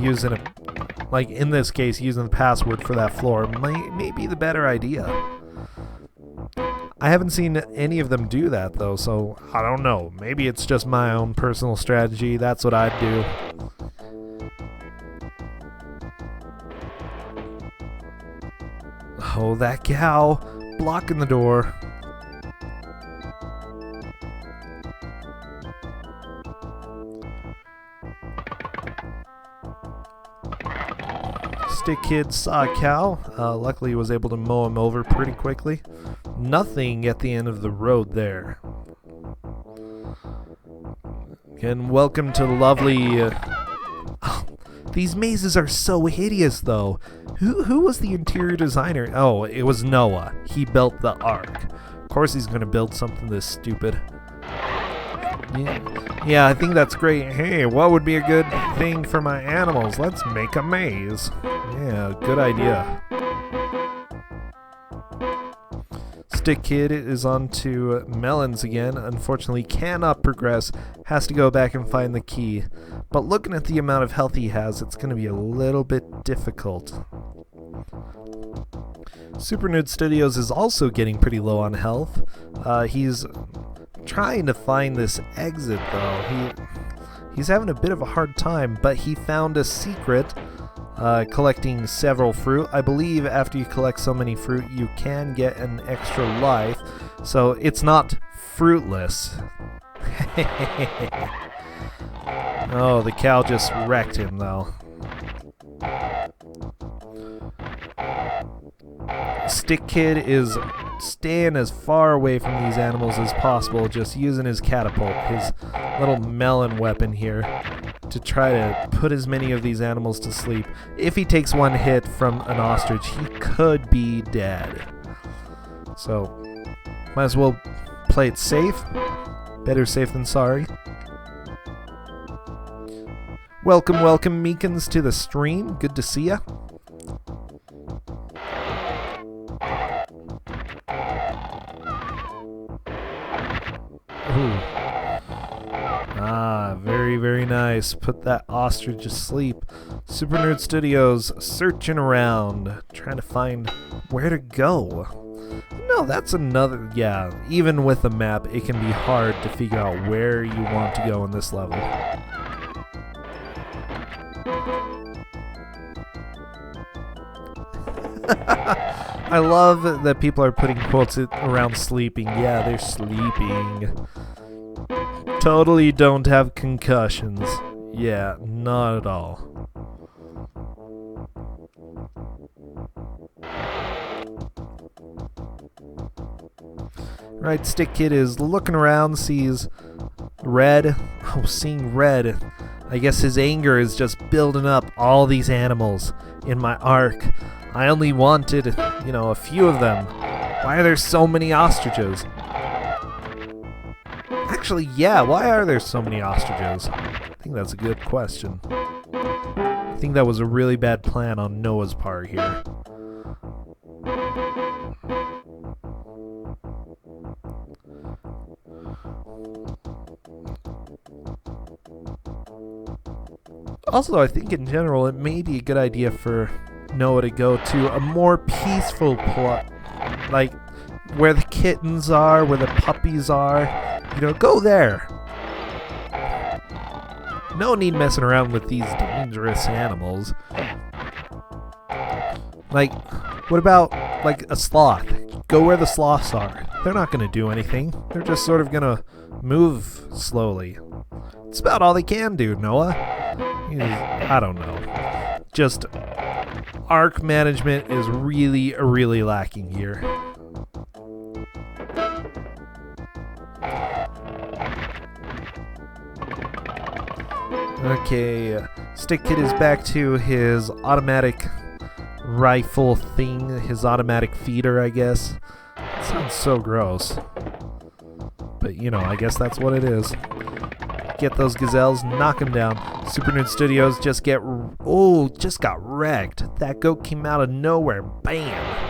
using like in this case, using the password for that floor may be the better idea. I haven't seen any of them do that, though, so I don't know. Maybe it's just my own personal strategy. That's what I'd do. Oh, that cow blocking the door. Stick Kid saw a cow. Luckily, he was able to mow him over pretty quickly. Nothing at the end of the road there. And welcome to lovely... Oh, these mazes are so hideous, though. Who was the interior designer? Oh, it was Noah. He built the Ark. Of course he's going to build something this stupid. Yeah, I think that's great. Hey, what would be a good thing for my animals? Let's make a maze. Yeah, good idea. Stick Kid is on to melons again. Unfortunately, cannot progress. Has to go back and find the key. But looking at the amount of health he has, it's going to be a little bit difficult. Super Nerd Studios is also getting pretty low on health. He's trying to find this exit, though. He's having a bit of a hard time, but he found a secret. Collecting several fruit. I believe after you collect so many fruit, you can get an extra life. So it's not fruitless. Oh, the cow just wrecked him, though. Stick Kid is staying as far away from these animals as possible, just using his catapult, his little melon weapon here, to try to put as many of these animals to sleep. If he takes one hit from an ostrich, he could be dead. So, might as well play it safe. Better safe than sorry. Welcome, welcome, Meekins, to the stream. Good to see ya. Ooh. Ah, very, very nice. Put that ostrich to sleep. Super Nerd Studios searching around, trying to find where to go. No, that's another... Yeah, even with a map, it can be hard to figure out where you want to go in this level. I love that people are putting quotes around sleeping. Yeah, they're sleeping. Totally don't have concussions. Yeah, not at all. Right, Stick Kid is looking around, sees red. Oh, seeing red. I guess his anger is just building up all these animals in my arc. I only wanted, a few of them. Why are there so many ostriches? Actually, yeah, why are there so many ostriches? I think that's a good question. I think that was a really bad plan on Noah's part here. Also, I think in general it may be a good idea for Noah to go to a more peaceful plot, like where the kittens are, where the puppies are. Go there. No need messing around with these dangerous animals. Like, what about, like, a sloth? Go where the sloths are. They're not going to do anything. They're just sort of going to move slowly. It's about all they can do, Noah. I don't know. Just, arc management is really, really lacking here. Okay, Stick Kid is back to his automatic rifle thing, his automatic feeder, I guess. It sounds so gross. But, I guess that's what it is. Get those gazelles, knock them down. Super Nerd Studios just got wrecked. That goat came out of nowhere. Bam!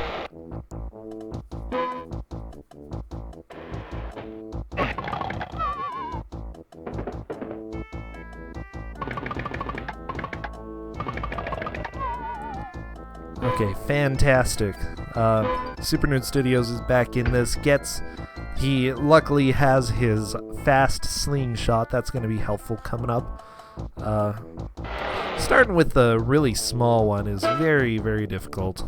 Okay, fantastic. Super Nerd Studios is back in this. He luckily has his fast slingshot. That's going to be helpful coming up. Starting with the really small one is very, very difficult.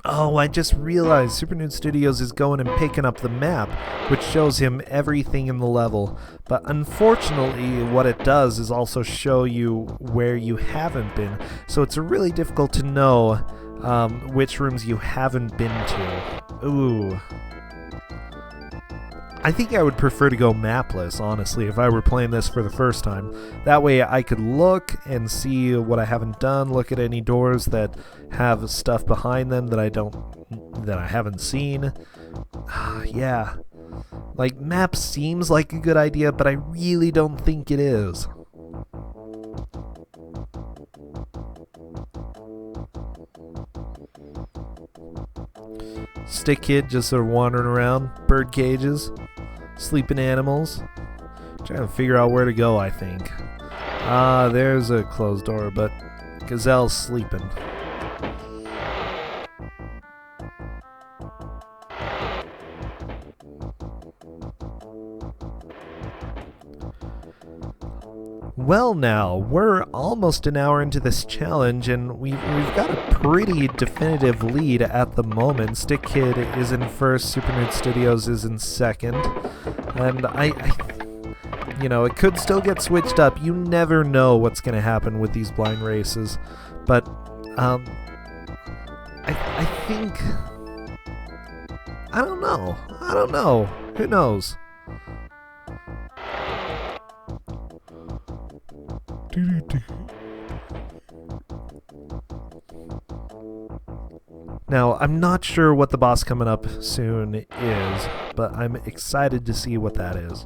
Oh, I just realized Super Nerd Studios is going and picking up the map, which shows him everything in the level. But unfortunately, what it does is also show you where you haven't been. So it's really difficult to know which rooms you haven't been to. Ooh. I think I would prefer to go mapless, honestly, if I were playing this for the first time. That way I could look and see what I haven't done, look at any doors that have stuff behind them that I haven't seen. Yeah. Like, map seems like a good idea, but I really don't think it is. Stick Kid just sort of wandering around, bird cages, sleeping animals, trying to figure out where to go, I think. There's a closed door, but Gazelle's sleeping. Well, now, we're almost an hour into this challenge, and we've got a pretty definitive lead at the moment. Stick Kid is in first, Super Nerd Studios is in second, and it could still get switched up. You never know what's going to happen with these blind races, but I think... I don't know. Who knows? Now, I'm not sure what the boss coming up soon is, but I'm excited to see what that is.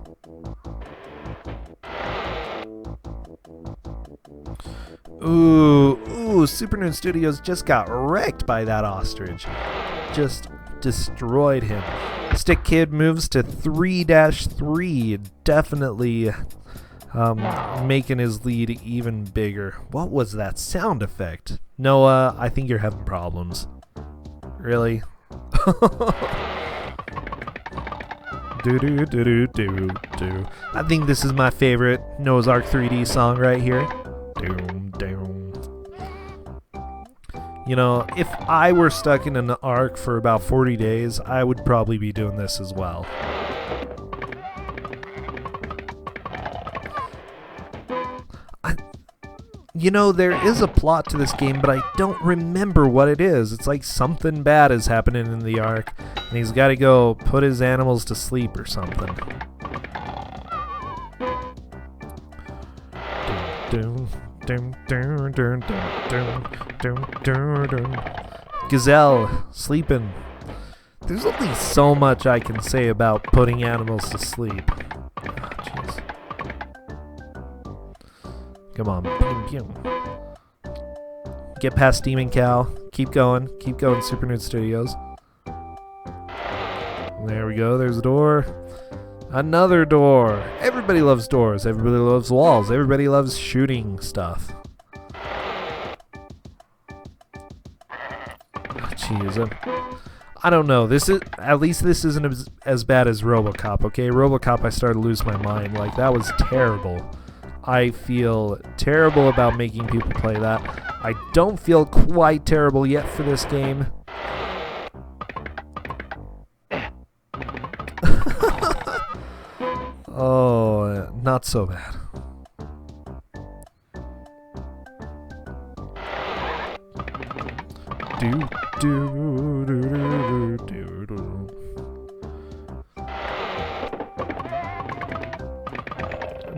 Ooh, Super Nerd Studios just got wrecked by that ostrich. Just destroyed him. Stick Kid moves to 3-3, definitely making his lead even bigger. What was that sound effect? Noah, I think you're having problems. Really? Do. I think this is my favorite Noah's Ark 3D song right here. Doom. You know, if I were stuck in an ark for about 40 days, I would probably be doing this as well. You know, there is a plot to this game, but I don't remember what it is. It's like something bad is happening in the ark, and he's got to go put his animals to sleep or something. Gazelle, sleeping. There's only so much I can say about putting animals to sleep. Oh, jeez. Come on. Pew, pew. Get past Demon Cow. Keep going, Super Nerd Studios. There we go, there's a door. Another door. Everybody loves doors. Everybody loves walls. Everybody loves shooting stuff. Jeez. I don't know. At least this isn't as bad as RoboCop, okay? RoboCop, I started to lose my mind. Like, that was terrible. I feel terrible about making people play that. I don't feel quite terrible yet for this game. Oh, not so bad.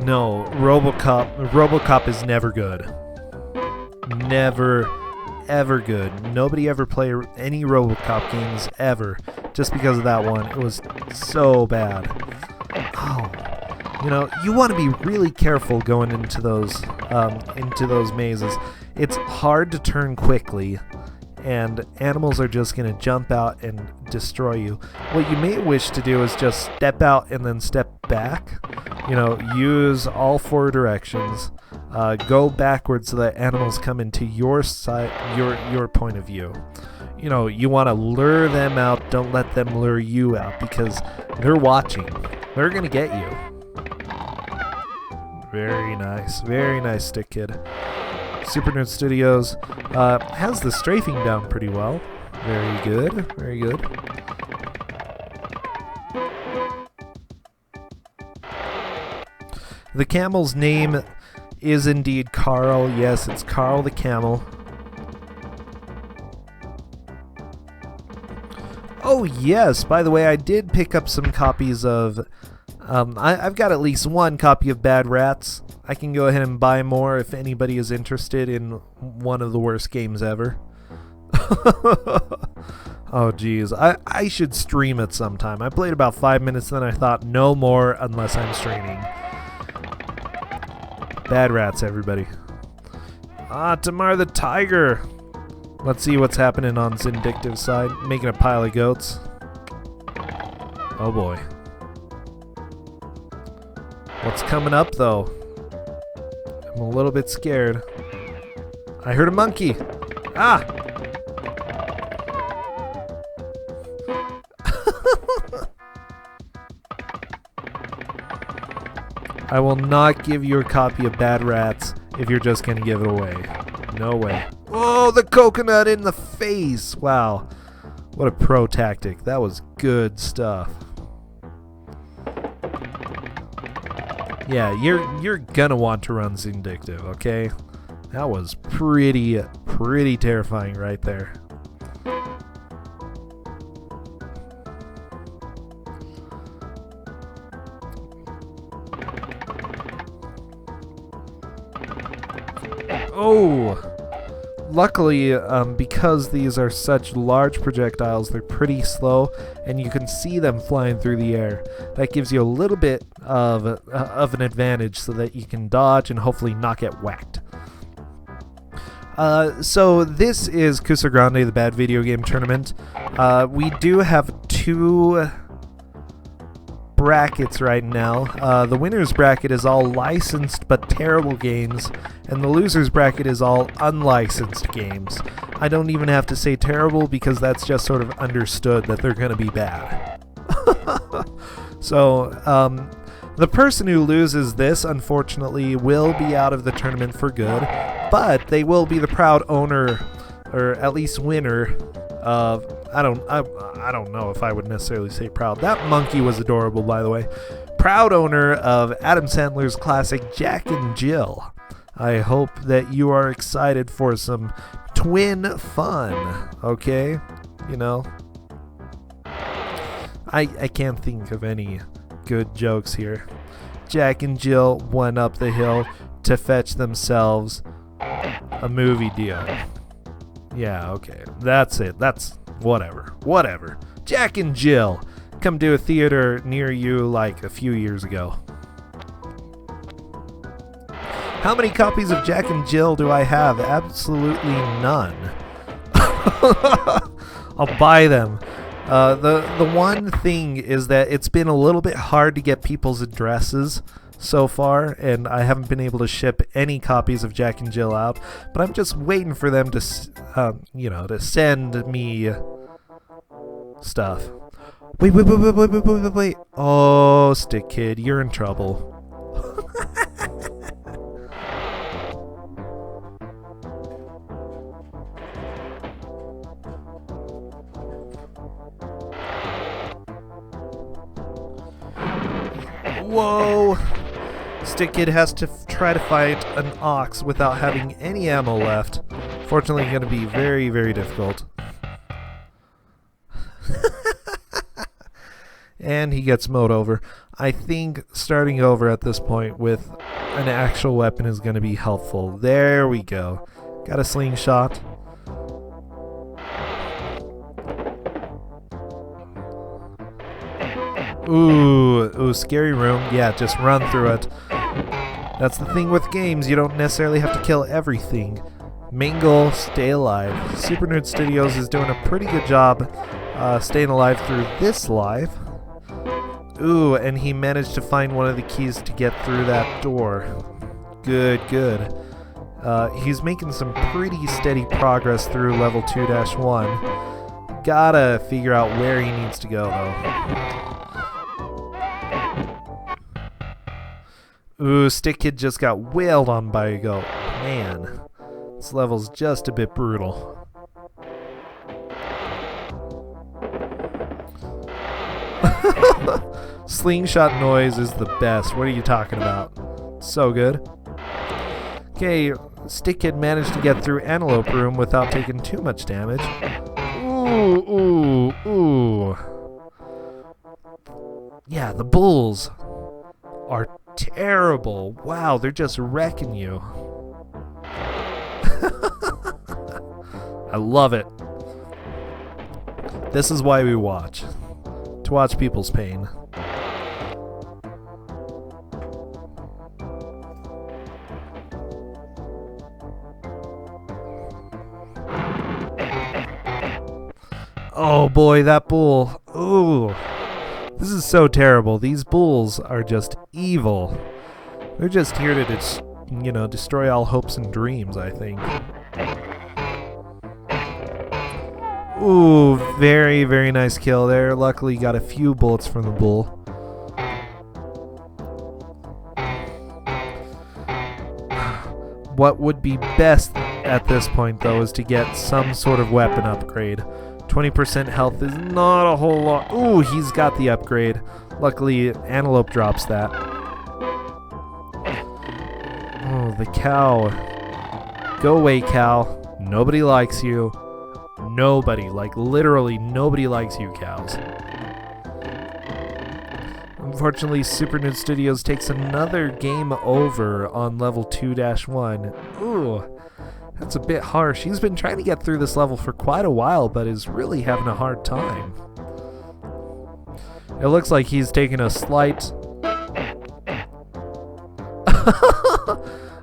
No, RoboCop is never good. Never, ever good. Nobody ever played any RoboCop games ever just because of that one. It was so bad. Oh, you know, you want to be really careful going into those mazes. It's hard to turn quickly, and animals are just going to jump out and destroy you. What you may wish to do is just step out and then step back. You know, use all four directions. Go backwards so that animals come into your side, your point of view. You know, you want to lure them out. Don't let them lure you out because they're watching. They're going to get you. Very nice stick kid. Super Nerd Studios has the strafing down pretty well. Very good, very good. The camel's name is indeed Carl. Yes, it's Carl the camel. Oh yes, by the way, I did pick up some copies of... I've got at least one copy of Bad Rats. I can go ahead and buy more if anybody is interested in one of the worst games ever. Oh geez, I should stream it sometime. I played about 5 minutes, then I thought no more unless I'm streaming. Bad Rats, everybody. Tamar the Tiger. Let's see what's happening on Zindictive's side. Making a pile of goats. Oh boy. What's coming up though? I'm a little bit scared. I heard a monkey. Ah! I will not give you a copy of Bad Rats if you're just going to give it away. No way. Oh, the coconut in the face! Wow. What a pro tactic. That was good stuff. Yeah, you're gonna want to run Zindictive, okay? That was pretty terrifying right there. Oh! Luckily, because these are such large projectiles, they're pretty slow, and you can see them flying through the air. That gives you a little bit of an advantage so that you can dodge and hopefully not get whacked. So this is Kusogrande, the Bad Video Game Tournament. We do have two brackets right now. The winner's bracket is all licensed but terrible games, and the loser's bracket is all unlicensed games. I don't even have to say terrible because that's just sort of understood that they're going to be bad. So, the person who loses this, unfortunately, will be out of the tournament for good, but they will be the proud owner or at least winner of, I don't know if I would necessarily say proud. That monkey was adorable, by the way. Proud owner of Adam Sandler's classic Jack and Jill. I hope that you are excited for some twin fun, okay? You know, I can't think of any good jokes here. Jack and Jill went up the hill to fetch themselves a movie deal. Yeah, okay. That's it. That's whatever. Jack and Jill come to a theater near you like a few years ago. How many copies of Jack and Jill do I have? Absolutely none. I'll buy them. The one thing is that it's been a little bit hard to get people's addresses so far, and I haven't been able to ship any copies of Jack and Jill out, but I'm just waiting for them to to send me stuff. Wait. Oh, Stick Kid, you're in trouble. Whoa! Stick Kid has to try to fight an ox without having any ammo left. Fortunately, going to be very, very difficult. And he gets mowed over. I think starting over at this point with an actual weapon is going to be helpful. There we go. Got a slingshot. Ooh, scary room. Yeah, just run through it. That's the thing with games. You don't necessarily have to kill everything. Main goal, stay alive. Super Nerd Studios is doing a pretty good job staying alive through this live. Ooh, and he managed to find one of the keys to get through that door. Good. He's making some pretty steady progress through level 2-1. Gotta figure out where he needs to go, though. Ooh, Stick Kid just got wailed on by a goat. Man, this level's just a bit brutal. Slingshot noise is the best. What are you talking about? So good. Okay, Stick Kid managed to get through Antelope Room without taking too much damage. Ooh. Yeah, the bulls are terrible. Wow, they're just wrecking you. I love it. This is why we watch. To watch people's pain. Oh boy, that bull. Ooh. This is so terrible. These bulls are just evil. They're just here to destroy all hopes and dreams, I think. Ooh, very, very nice kill there. Luckily got a few bullets from the bull. What would be best at this point, though, is to get some sort of weapon upgrade. 20% health is not a whole lot. Ooh, he's got the upgrade. Luckily, Antelope drops that. Oh, the cow. Go away, cow. Nobody likes you. Nobody, like literally nobody likes you, cows. Unfortunately, Super Nerd Studios takes another game over on level 2-1. Ooh. That's a bit harsh. He's been trying to get through this level for quite a while, but is really having a hard time. It looks like he's taking a slight...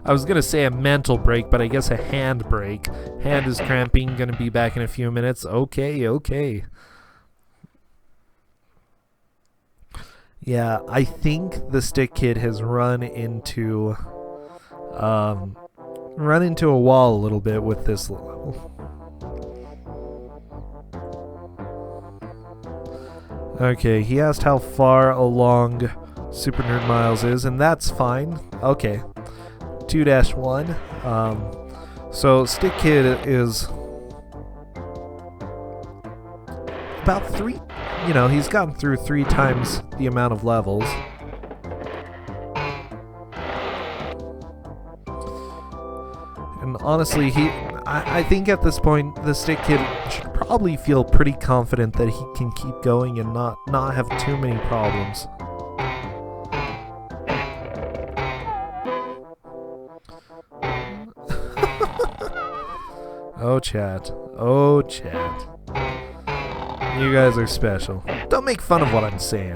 I was going to say a mental break, but I guess a hand break. Hand is cramping, going to be back in a few minutes. Okay. Yeah, I think the Stick Kid has run into a wall a little bit with this level. Okay, he asked how far along Super Nerd Miles is, and that's fine. Okay, 2-1. So Stick Kid is about 3, he's gotten through 3 times the amount of levels. And honestly, I think at this point, the Stick Kid should probably feel pretty confident that he can keep going and not have too many problems. Oh, chat. Oh, chat. You guys are special. Don't make fun of what I'm saying.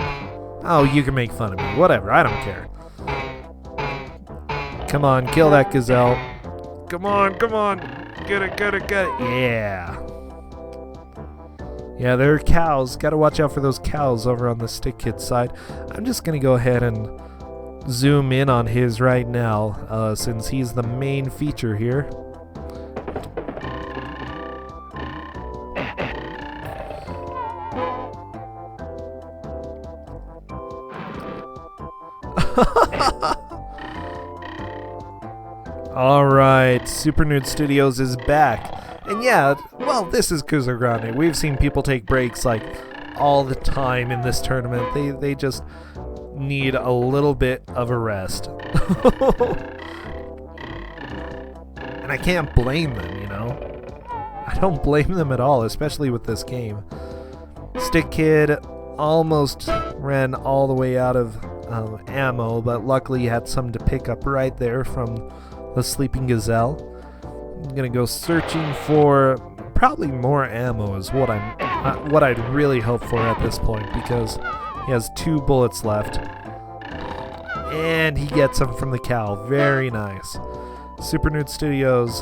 Oh, you can make fun of me. Whatever, I don't care. Come on, kill that gazelle. Come on, come on. Get it, get it, get it. Yeah. Yeah, there are cows. Gotta watch out for those cows over on the Stick Kid side. I'm just gonna go ahead and zoom in on his right now, since he's the main feature here. Alright, Super Nude Studios is back. And yeah, well, this is Kusogrande. We've seen people take breaks like all the time in this tournament. They just need a little bit of a rest. And I can't blame them, I don't blame them at all, especially with this game. Stick Kid almost ran all the way out of ammo, but luckily he had some to pick up right there from the sleeping gazelle. I'm gonna go searching for probably more ammo is what I'd really hope for at this point, because he has 2 bullets left. And he gets them from the cow. Very nice. Super Nude Studios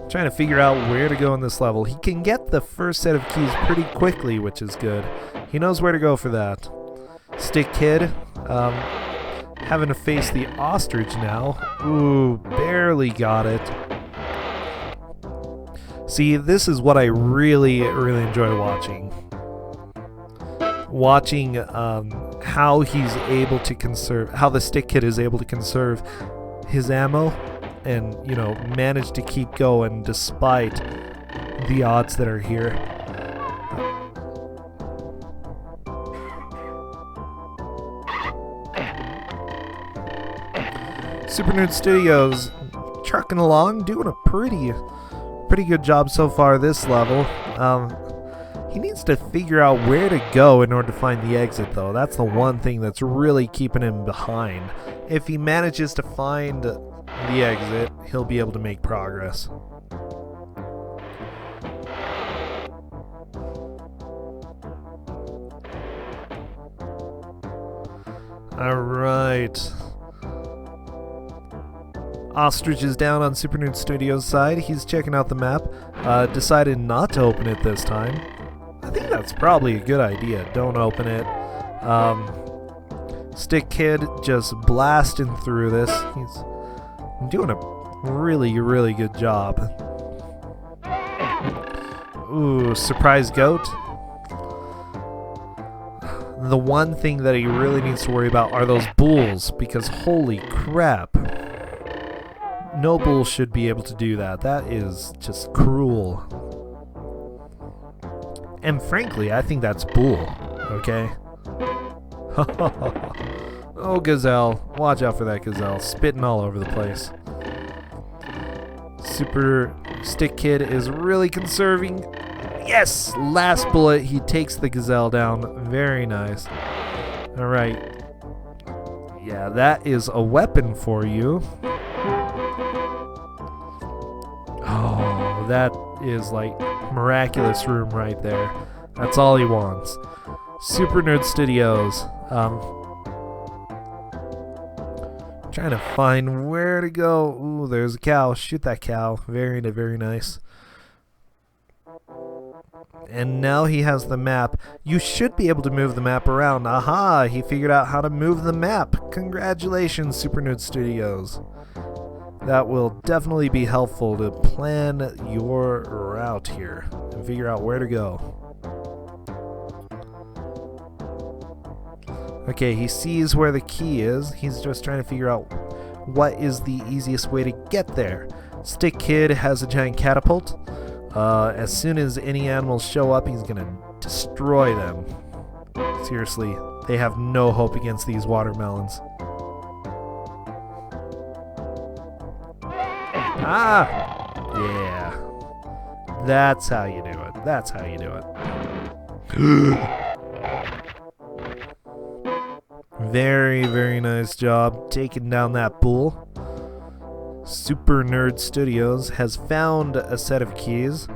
trying to figure out where to go in this level. He can get the first set of keys pretty quickly, which is good. He knows where to go for that. Stick Kid, having to face the ostrich now. Ooh, barely got it. See, this is what I really, really enjoy watching. Watching how he's able to conserve, how the Stick Kid is able to conserve his ammo and, manage to keep going despite the odds that are here. Super Nude Studios trucking along, doing a pretty good job so far this level. He needs to figure out where to go in order to find the exit, though. That's the one thing that's really keeping him behind. If he manages to find the exit, he'll be able to make progress. Alright. Ostrich is down on Super Nude Studios' side. He's checking out the map. Decided not to open it this time. I think that's probably a good idea. Don't open it. Stick Kid just blasting through this. He's doing a really, really good job. Ooh, surprise goat. The one thing that he really needs to worry about are those bulls, because holy crap. No bull should be able to do that. That is just cruel. And frankly, I think that's bull, okay? Oh, gazelle. Watch out for that gazelle. Spitting all over the place. Super Stick Kid is really conserving. Yes! Last bullet. He takes the gazelle down. Very nice. Alright. Yeah, that is a weapon for you. Oh, that is like miraculous room right there. That's all he wants. Super Nerd Studios. Trying to find where to go. Ooh, there's a cow. Shoot that cow. Very, very nice. And now he has the map. You should be able to move the map around. Aha! He figured out how to move the map. Congratulations, Super Nerd Studios. That will definitely be helpful to plan your route here and figure out where to go. Okay, he sees where the key is. He's just trying to figure out what is the easiest way to get there. Stick Kid has a giant catapult. As soon as any animals show up, he's gonna destroy them. Seriously, they have no hope against these watermelons. Ah! Yeah. That's how you do it. That's how you do it. Very, very nice job taking down that bull. Super Nerd Studios has found a set of keys.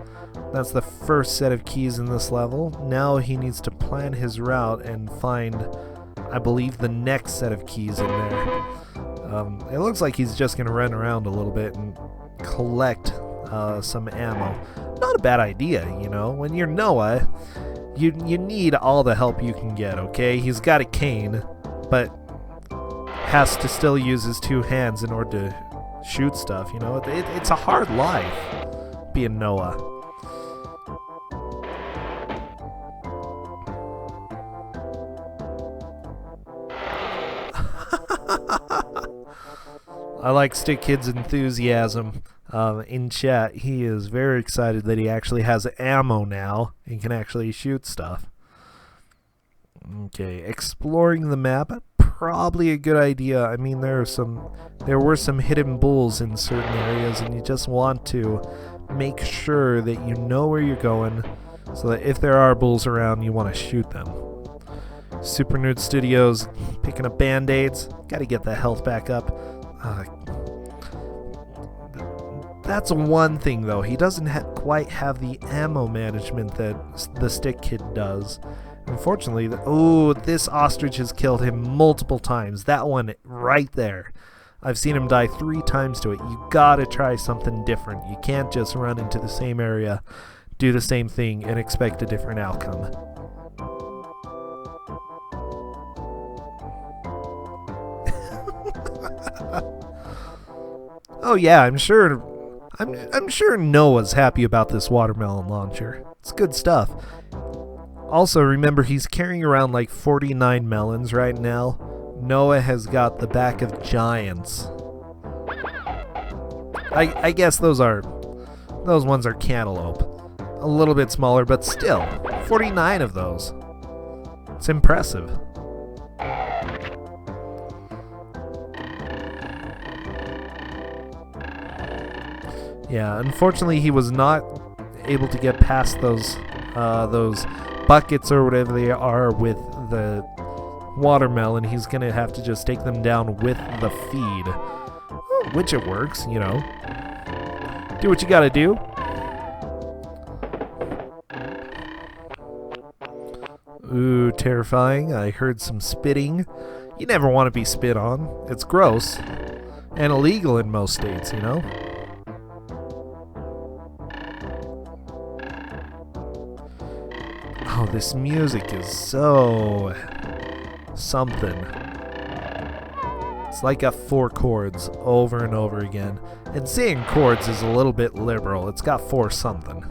That's the first set of keys in this level. Now he needs to plan his route and find, I believe, the next set of keys in there. It looks like he's just going to run around a little bit and collect some ammo. Not a bad idea, you know. When you're Noah, you need all the help you can get, okay? He's got a cane, but has to still use his two hands in order to shoot stuff, you know. It's a hard life being Noah. I like Stick Kid's enthusiasm in chat. He is very excited that he actually has ammo now and can actually shoot stuff. Okay, exploring the map, probably a good idea. I mean, there were some hidden bulls in certain areas, and you just want to make sure that you know where you're going, so that if there are bulls around, you want to shoot them. Super Nerd Studios picking up band-aids. Got to get the health back up. That's one thing, though. He doesn't quite have the ammo management that the Stick Kid does. Unfortunately, this ostrich has killed him multiple times. That one right there. I've seen him die 3 times to it. You gotta try something different. You can't just run into the same area, do the same thing, and expect a different outcome. Oh yeah, I'm sure Noah's happy about this watermelon launcher. It's good stuff. Also, remember, he's carrying around like 49 melons right now. Noah has got the back of giants. I guess those ones are cantaloupe. A little bit smaller, but still, 49 of those. It's impressive. Yeah, unfortunately he was not able to get past those buckets or whatever they are with the watermelon. He's gonna have to just take them down with the feed, which it works, you know. Do what you gotta do. Ooh, terrifying. I heard some spitting. You never want to be spit on. It's gross and illegal in most states, you know. Oh, this music is so something. It's like got 4 chords over and over again. And saying chords is a little bit liberal. It's got 4 something.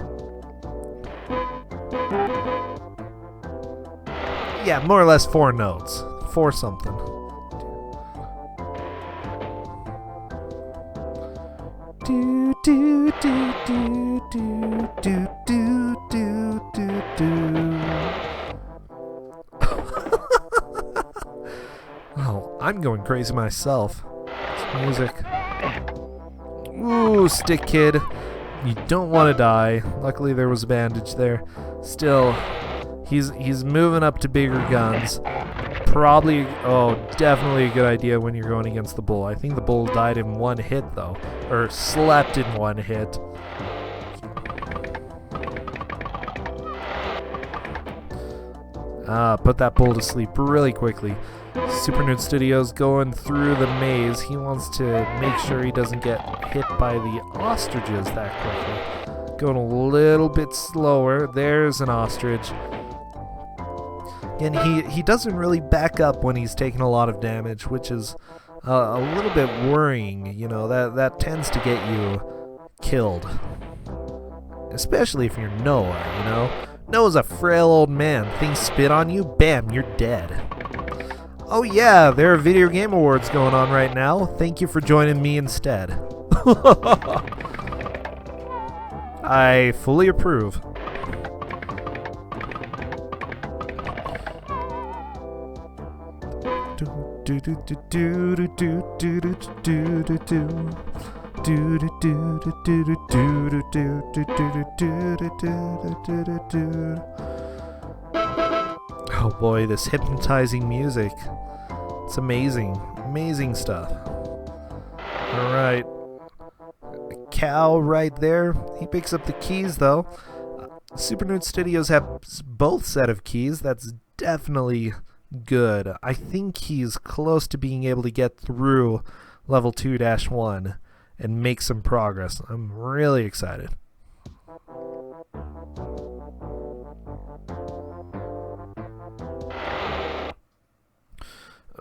Yeah, more or less 4 notes. 4 something. Do do do do do do do do do do. Oh, I'm going crazy myself. It's music. Ooh, Stick Kid. You don't want to die. Luckily there was a bandage there. Still, he's moving up to bigger guns. Probably, definitely a good idea when you're going against the bull. I think the bull died in 1 hit, though. Or slept in 1 hit. Put that bull to sleep really quickly. Super Nerd Studios going through the maze. He wants to make sure he doesn't get hit by the ostriches that quickly. Going a little bit slower. There's an ostrich. And he doesn't really back up when he's taking a lot of damage, which is a little bit worrying. You know, that tends to get you killed. Especially if you're Noah, you know. Noah's a frail old man. Things spit on you, bam, you're dead. Oh yeah, there are video game awards going on right now. Thank you for joining me instead. I fully approve. Oh boy, this hypnotizing music. It's amazing. Amazing stuff. Alright. Cow right there. He picks up the keys though. Super Nerd Studios have both set of keys. That's definitely good. I think he's close to being able to get through level 2-1 and make some progress. I'm really excited.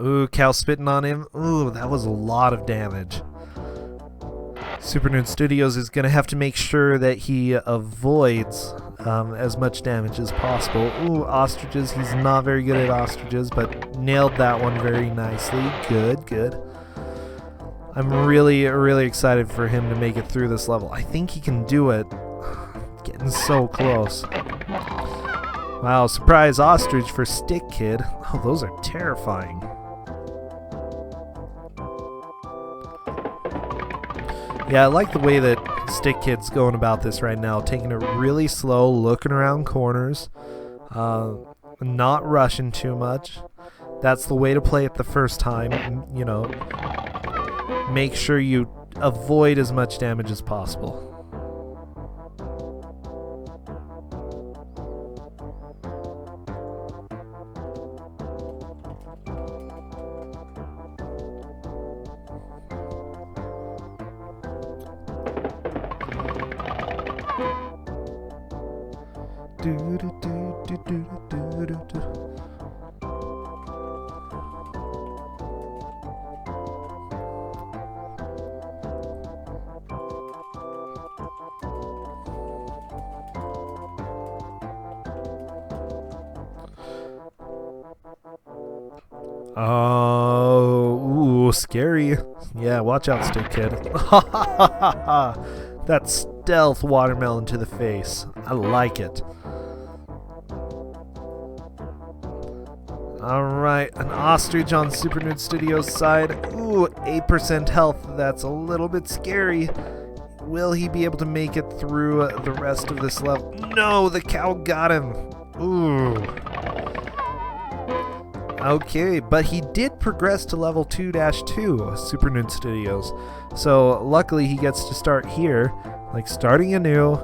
Ooh, cow spitting on him. Ooh, that was a lot of damage. Super Nerd Studios is going to have to make sure that he avoids as much damage as possible. Ooh, ostriches. He's not very good at ostriches, but nailed that one very nicely. Good, good. I'm really, really excited for him to make it through this level. I think he can do it. Getting so close. Wow, surprise ostrich for Stick Kid. Oh, those are terrifying. Yeah, I like the way that Stick Kid's going about this right now, taking it really slow, looking around corners, not rushing too much. That's the way to play it the first time, you know. Make sure you avoid as much damage as possible. Oh, ooh, scary. Yeah, watch out, Stick Kid. That stealth watermelon to the face. I like it. Alright, an ostrich on Super Nerd Studios' side. Ooh, 8% health. That's a little bit scary. Will he be able to make it through the rest of this level? No, the cow got him. Ooh. Okay, but he did progress to level 2-2, Super Nerd Studios. So luckily he gets to start here, like starting anew.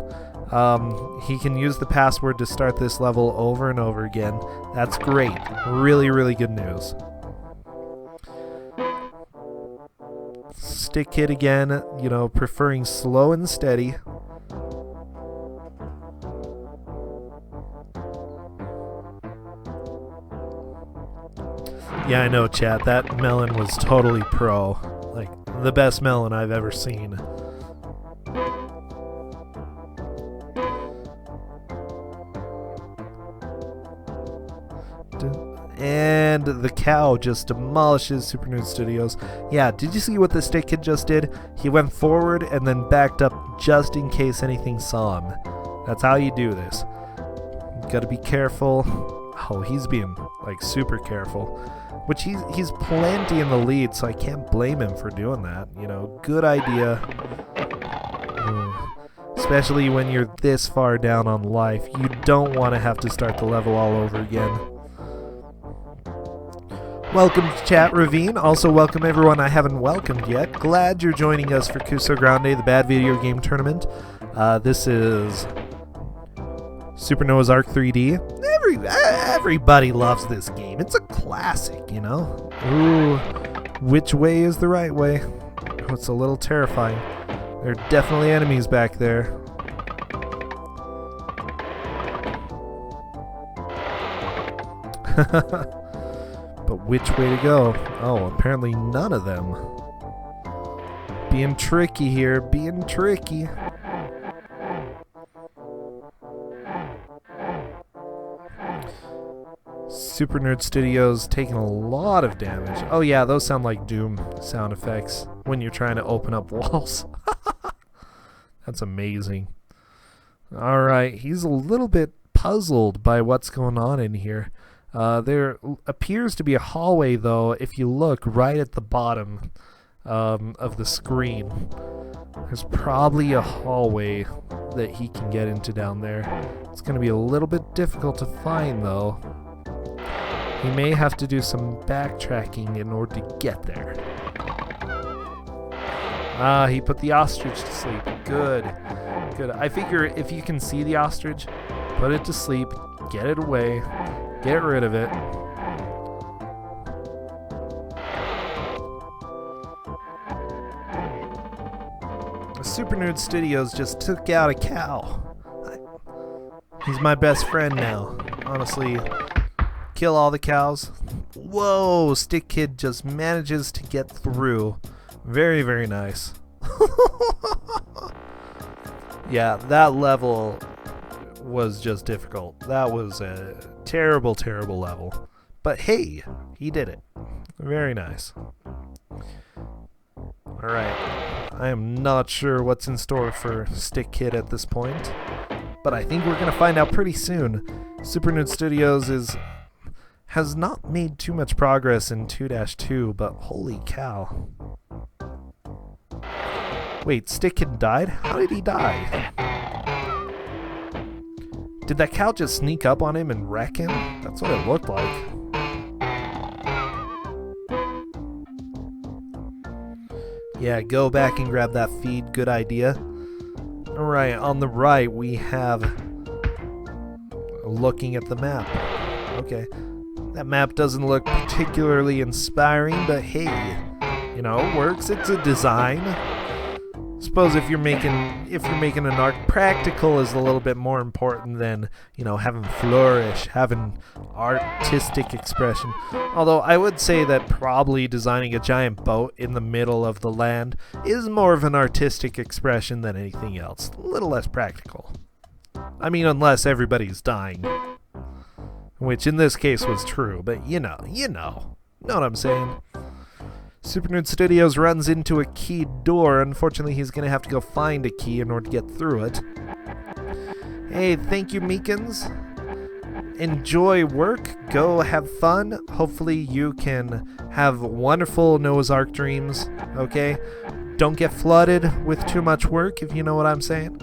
He can use the password to start this level over and over again. That's great. Really, really good news. Stick Kid again, you know, preferring slow and steady. Yeah, I know, chat. That melon was totally pro. Like, the best melon I've ever seen. And the cow just demolishes Super Nerd Studios. Yeah, did you see what the Stick Kid just did? He went forward and then backed up just in case anything saw him. That's how you do this. You gotta be careful. Oh, he's being, like, super careful. Which he's plenty in the lead, so I can't blame him for doing that. You know, good idea. Especially when you're this far down on life. You don't want to have to start the level all over again. Welcome to Chat Ravine. Also welcome everyone I haven't welcomed yet. Glad you're joining us for Kusogrande, the Bad Video Game Tournament. This is Super Noah's Ark 3D. Everybody loves this game. It's a classic, you know? Ooh, which way is the right way? Oh, it's a little terrifying. There are definitely enemies back there. But which way to go? Oh, apparently none of them. Being tricky here, being tricky. Super Nerd Studios taking a lot of damage. Oh yeah, those sound like Doom sound effects when you're trying to open up walls. That's amazing. Alright, he's a little bit puzzled by what's going on in here. There appears to be a hallway, though, if you look right at the bottom of the screen. There's probably a hallway that he can get into down there. It's going to be a little bit difficult to find, though. He may have to do some backtracking in order to get there. Ah, he put the ostrich to sleep. Good. Good. I figure if you can see the ostrich, put it to sleep, get it away, get rid of it. Super Nerd Studios just took out a cow. He's my best friend now. Honestly, kill all the cows. Whoa, Stick Kid just manages to get through. Very, very nice. Yeah, that level was just difficult. That was a terrible, terrible level. But hey, he did it. Very nice. Alright, I am not sure what's in store for Stick Kid at this point, but I think we're going to find out pretty soon. Super Nerd Studios has not made too much progress in 2-2, but holy cow. Wait, Stick Kid died? How did he die? Did that cow just sneak up on him and wreck him? That's what it looked like. Yeah, go back and grab that feed. Good idea. Alright, on the right we have looking at the map. Okay. That map doesn't look particularly inspiring, but hey, you know, it works. It's a design. Suppose if you're making an art, practical is a little bit more important than, you know, having flourish, having artistic expression. Although I would say that probably designing a giant boat in the middle of the land is more of an artistic expression than anything else. A little less practical. I mean, unless everybody's dying. Which in this case was true, but you know what I'm saying. Super Nerd Studios runs into a keyed door. Unfortunately, he's going to have to go find a key in order to get through it. Hey, thank you, Meekins. Enjoy work. Go have fun. Hopefully you can have wonderful Noah's Ark dreams, okay? Don't get flooded with too much work, if you know what I'm saying.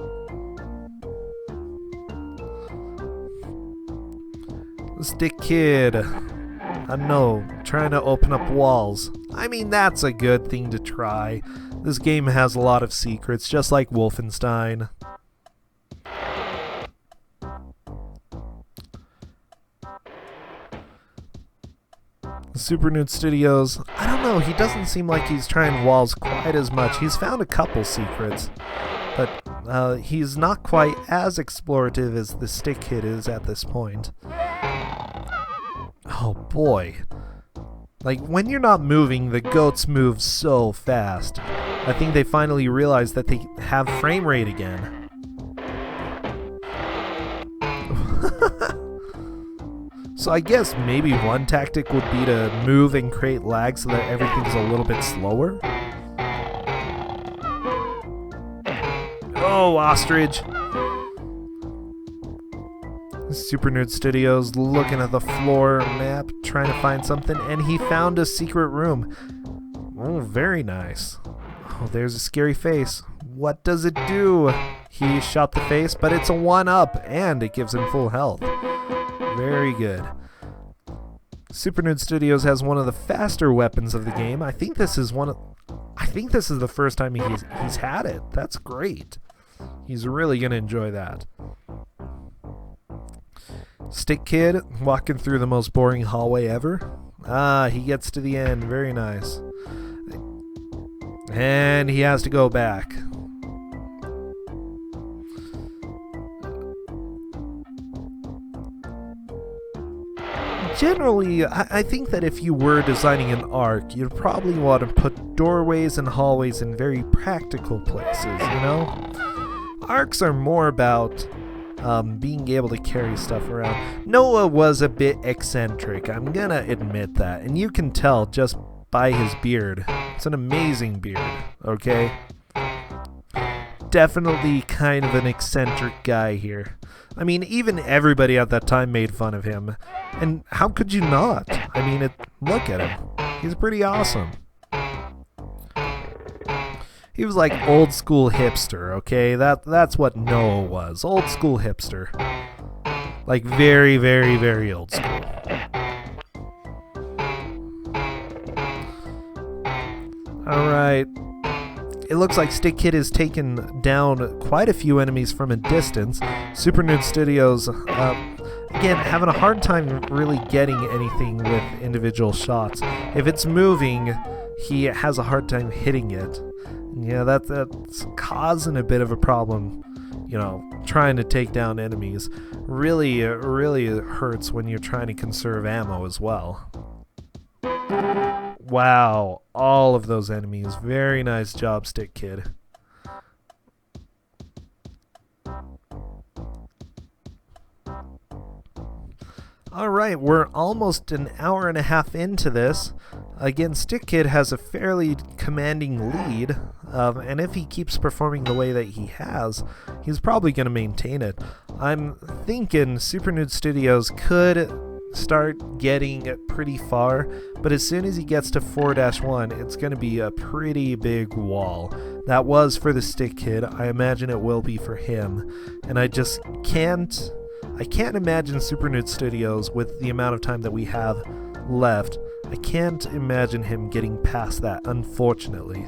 Stick Kid. I know, trying to open up walls. I mean, that's a good thing to try. This game has a lot of secrets, just like Wolfenstein. Super Nerd Studios, I don't know, he doesn't seem like he's trying walls quite as much. He's found a couple secrets, but he's not quite as explorative as the Stick Kid is at this point. Oh boy. Like, when you're not moving, the goats move so fast. I think they finally realized that they have frame rate again. So I guess maybe one tactic would be to move and create lag so that everything's a little bit slower. Oh, ostrich! Super Nerd Studios looking at the floor map, trying to find something, and he found a secret room. Oh, very nice. Oh, there's a scary face. What does it do? He shot the face, but it's a 1-up, and it gives him full health. Very good. Super Nerd Studios has one of the faster weapons of the game. I think this is the first time he's had it. That's great. He's really gonna enjoy that. Stick Kid walking through the most boring hallway ever. Ah, he gets to the end. Very nice. And he has to go back. Generally, I think that if you were designing an arc, you'd probably want to put doorways and hallways in very practical places, you know? Arcs are more about being able to carry stuff around. Noah was a bit eccentric, I'm gonna admit that, and you can tell just by his beard. It's an amazing beard, okay? definitely kind of an eccentric guy here. I mean, even everybody at that time made fun of him. And how could you not? I mean, look at him. He's pretty awesome. He was like old school hipster, okay? That's what Noah was. Old school hipster. Like very, very, very old school. Alright. It looks like Stick Kid has taken down quite a few enemies from a distance. Super Nude Studios, again, having a hard time really getting anything with individual shots. If it's moving, he has a hard time hitting it. Yeah, that's causing a bit of a problem, you know, trying to take down enemies. Really hurts when you're trying to conserve ammo as well. Wow, all of those enemies. Very nice job, Stick Kid. Alright, we're almost an hour and a half into this. Again, Stick Kid has a fairly commanding lead, and if he keeps performing the way that he has, he's probably going to maintain it. I'm thinking Super Nude Studios could start getting pretty far, but as soon as he gets to 4-1, it's going to be a pretty big wall. That was for the Stick Kid. I imagine it will be for him, and I just can't imagine Super Nude Studios, with the amount of time that we have left, I can't imagine him getting past that, unfortunately.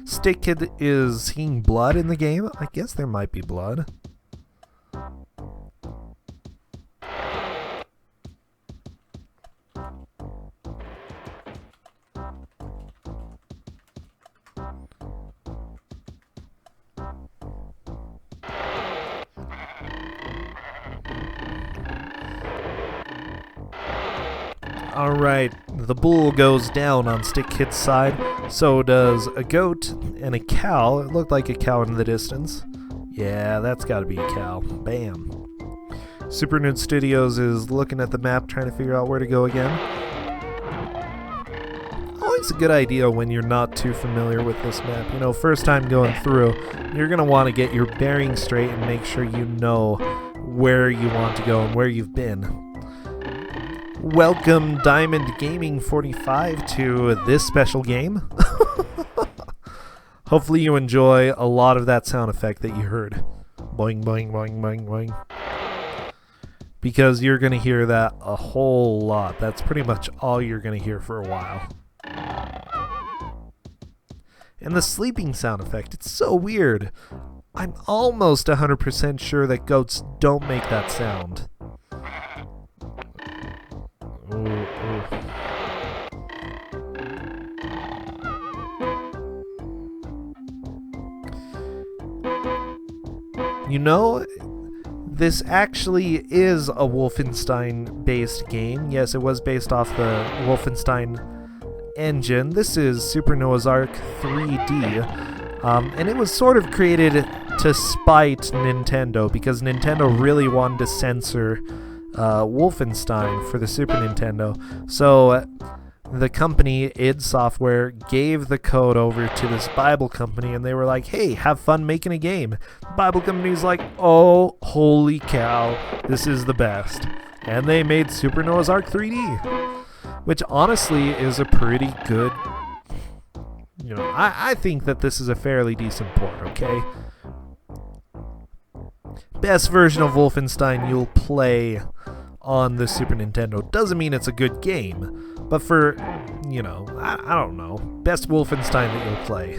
Stick Kid is seeing blood in the game? I guess there might be blood. Alright, the bull goes down on Stick Kid's side, so does a goat and a cow. It looked like a cow in the distance. Yeah, that's gotta be a cow. Bam. Super Nude Studios is looking at the map, trying to figure out where to go again. Always a good idea when you're not too familiar with this map. You know, first time going through, you're gonna want to get your bearings straight and make sure you know where you want to go and where you've been. Welcome Diamond Gaming 45 to this special game. Hopefully you enjoy a lot of that sound effect that you heard. Boing, boing, boing, boing, boing. Because you're going to hear that a whole lot. That's pretty much all you're going to hear for a while. And the sleeping sound effect, it's so weird. I'm almost 100% sure that goats don't make that sound. Ooh, ooh. You know, this actually is a Wolfenstein-based game. Yes, it was based off the Wolfenstein engine. This is Super Noah's Ark 3D, and it was sort of created to spite Nintendo, because Nintendo really wanted to censor Wolfenstein for the Super Nintendo. So the company, id Software, gave the code over to this Bible company, and they were like, hey, have fun making a game. The Bible company's like, oh, holy cow, this is the best. And they made Super Noah's Ark 3D, which honestly is a pretty good, you know, I think that this is a fairly decent port, okay? Best version of Wolfenstein you'll play on the Super Nintendo. Doesn't mean it's a good game, but for, you know, I don't know, best Wolfenstein that you'll play.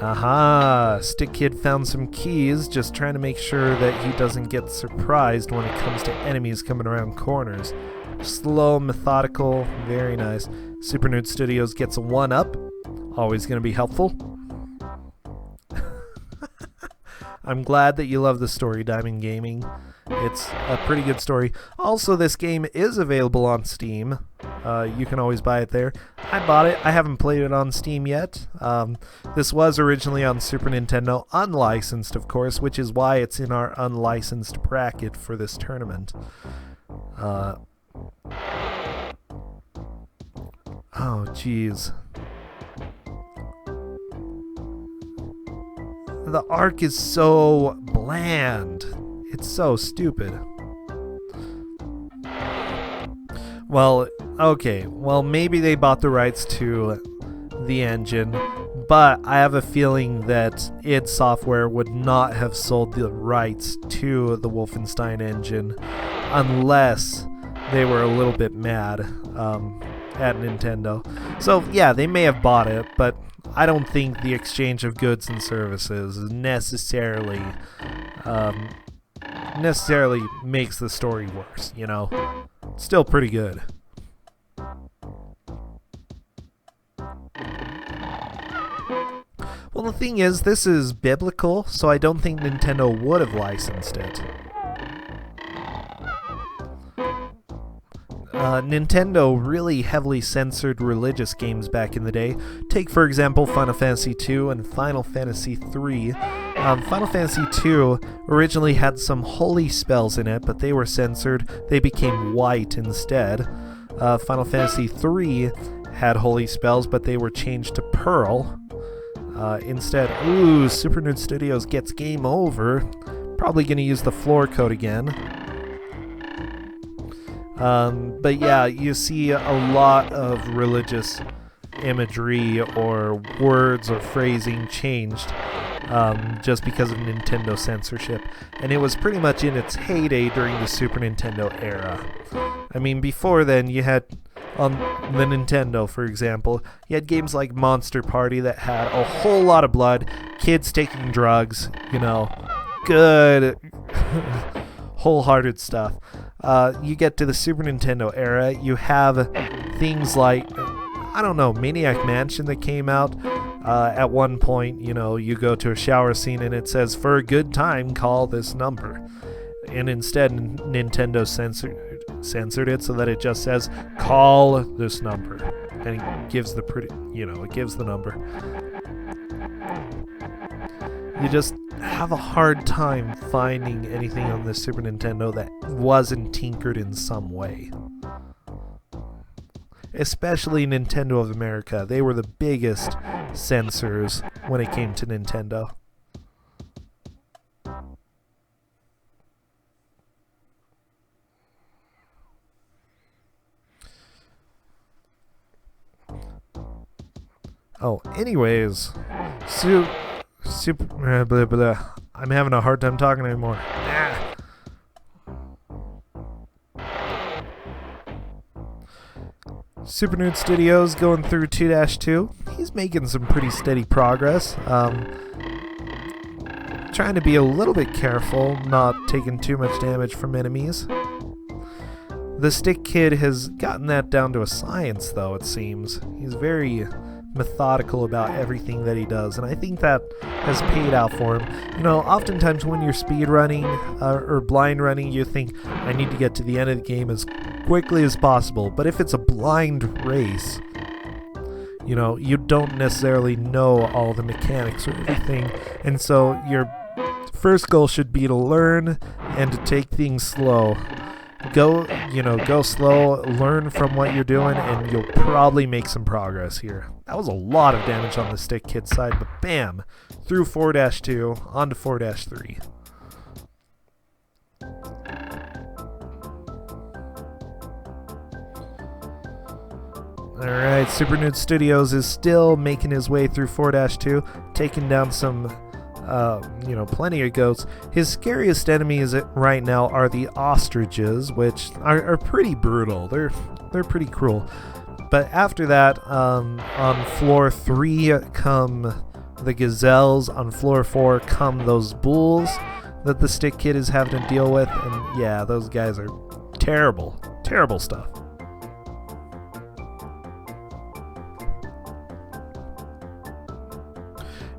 Aha! Stick Kid found some keys, just trying to make sure that he doesn't get surprised when it comes to enemies coming around corners. Slow, methodical, very nice. Super Nude Studios gets a 1-up. Always going to be helpful. I'm glad that you love the story, Diamond Gaming. It's a pretty good story. Also, this game is available on Steam. You can always buy it there. I bought it. I haven't played it on Steam yet. This was originally on Super Nintendo, unlicensed, of course, which is why it's in our unlicensed bracket for this tournament. Oh, jeez. The arc is so bland. It's so stupid. Well, okay. Well, maybe they bought the rights to the engine, but I have a feeling that id Software would not have sold the rights to the Wolfenstein engine unless they were a little bit mad at Nintendo. So, yeah, they may have bought it, but I don't think the exchange of goods and services necessarily makes the story worse, you know? Still pretty good. Well, the thing is, this is biblical, so I don't think Nintendo would have licensed it. Nintendo really heavily censored religious games back in the day. Take, for example, Final Fantasy II and Final Fantasy III. Final Fantasy II originally had some holy spells in it, but they were censored. They became white instead. Final Fantasy III had holy spells, but they were changed to pearl instead. Ooh, Super Nerd Studios gets game over. Probably going to use the floor code again. But yeah, you see a lot of religious imagery or words or phrasing changed just because of Nintendo censorship. And it was pretty much in its heyday during the Super Nintendo era. I mean, before then, you had, on the Nintendo, for example, you had games like Monster Party that had a whole lot of blood, kids taking drugs, you know, good, wholehearted stuff. You get to the Super Nintendo era, you have things like, I don't know, Maniac Mansion that came out. At one point, you know, you go to a shower scene and it says, for a good time, call this number. And instead, Nintendo censored it so that it just says, call this number. And it gives the it gives the number. You just have a hard time finding anything on the Super Nintendo that wasn't tinkered in some way. Especially Nintendo of America. They were the biggest censors when it came to Nintendo. Oh, anyways, super blah, blah. I'm having a hard time talking anymore. Super Nerd Studios going through 2-2. He's making some pretty steady progress. Trying to be a little bit careful, not taking too much damage from enemies. The Stick Kid has gotten that down to a science, though, it seems. He's very methodical about everything that he does, and I think that has paid out for him. You know, oftentimes when you're speed running or blind running, you think, I need to get to the end of the game as quickly as possible, but if it's a blind race, you know, you don't necessarily know all the mechanics or everything, and so your first goal should be to learn and to take things slow. Go slow, learn from what you're doing, and you'll probably make some progress here. That was a lot of damage on the Stick Kid side, but bam! Through 4-2, onto 4-3. Alright, Super Nerd Studios is still making his way through 4-2, taking down some plenty of goats. His scariest enemies right now are the ostriches, which are pretty brutal. They're pretty cruel. But after that, on floor 3 come the gazelles. On floor 4 come those bulls that the Stick Kid is having to deal with. And yeah, those guys are terrible. Terrible stuff.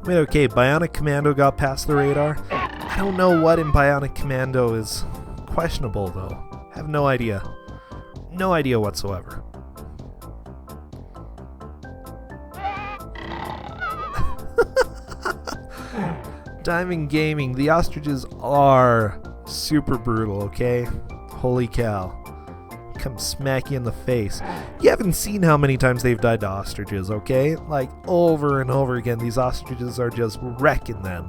I mean, okay, Bionic Commando got past the radar. I don't know what in Bionic Commando is questionable, though. I have no idea. No idea whatsoever. Diamond Gaming, the ostriches are super brutal, okay? Holy cow. Come smack you in the face. You haven't seen how many times they've died to ostriches, okay? Like, over and over again, these ostriches are just wrecking them.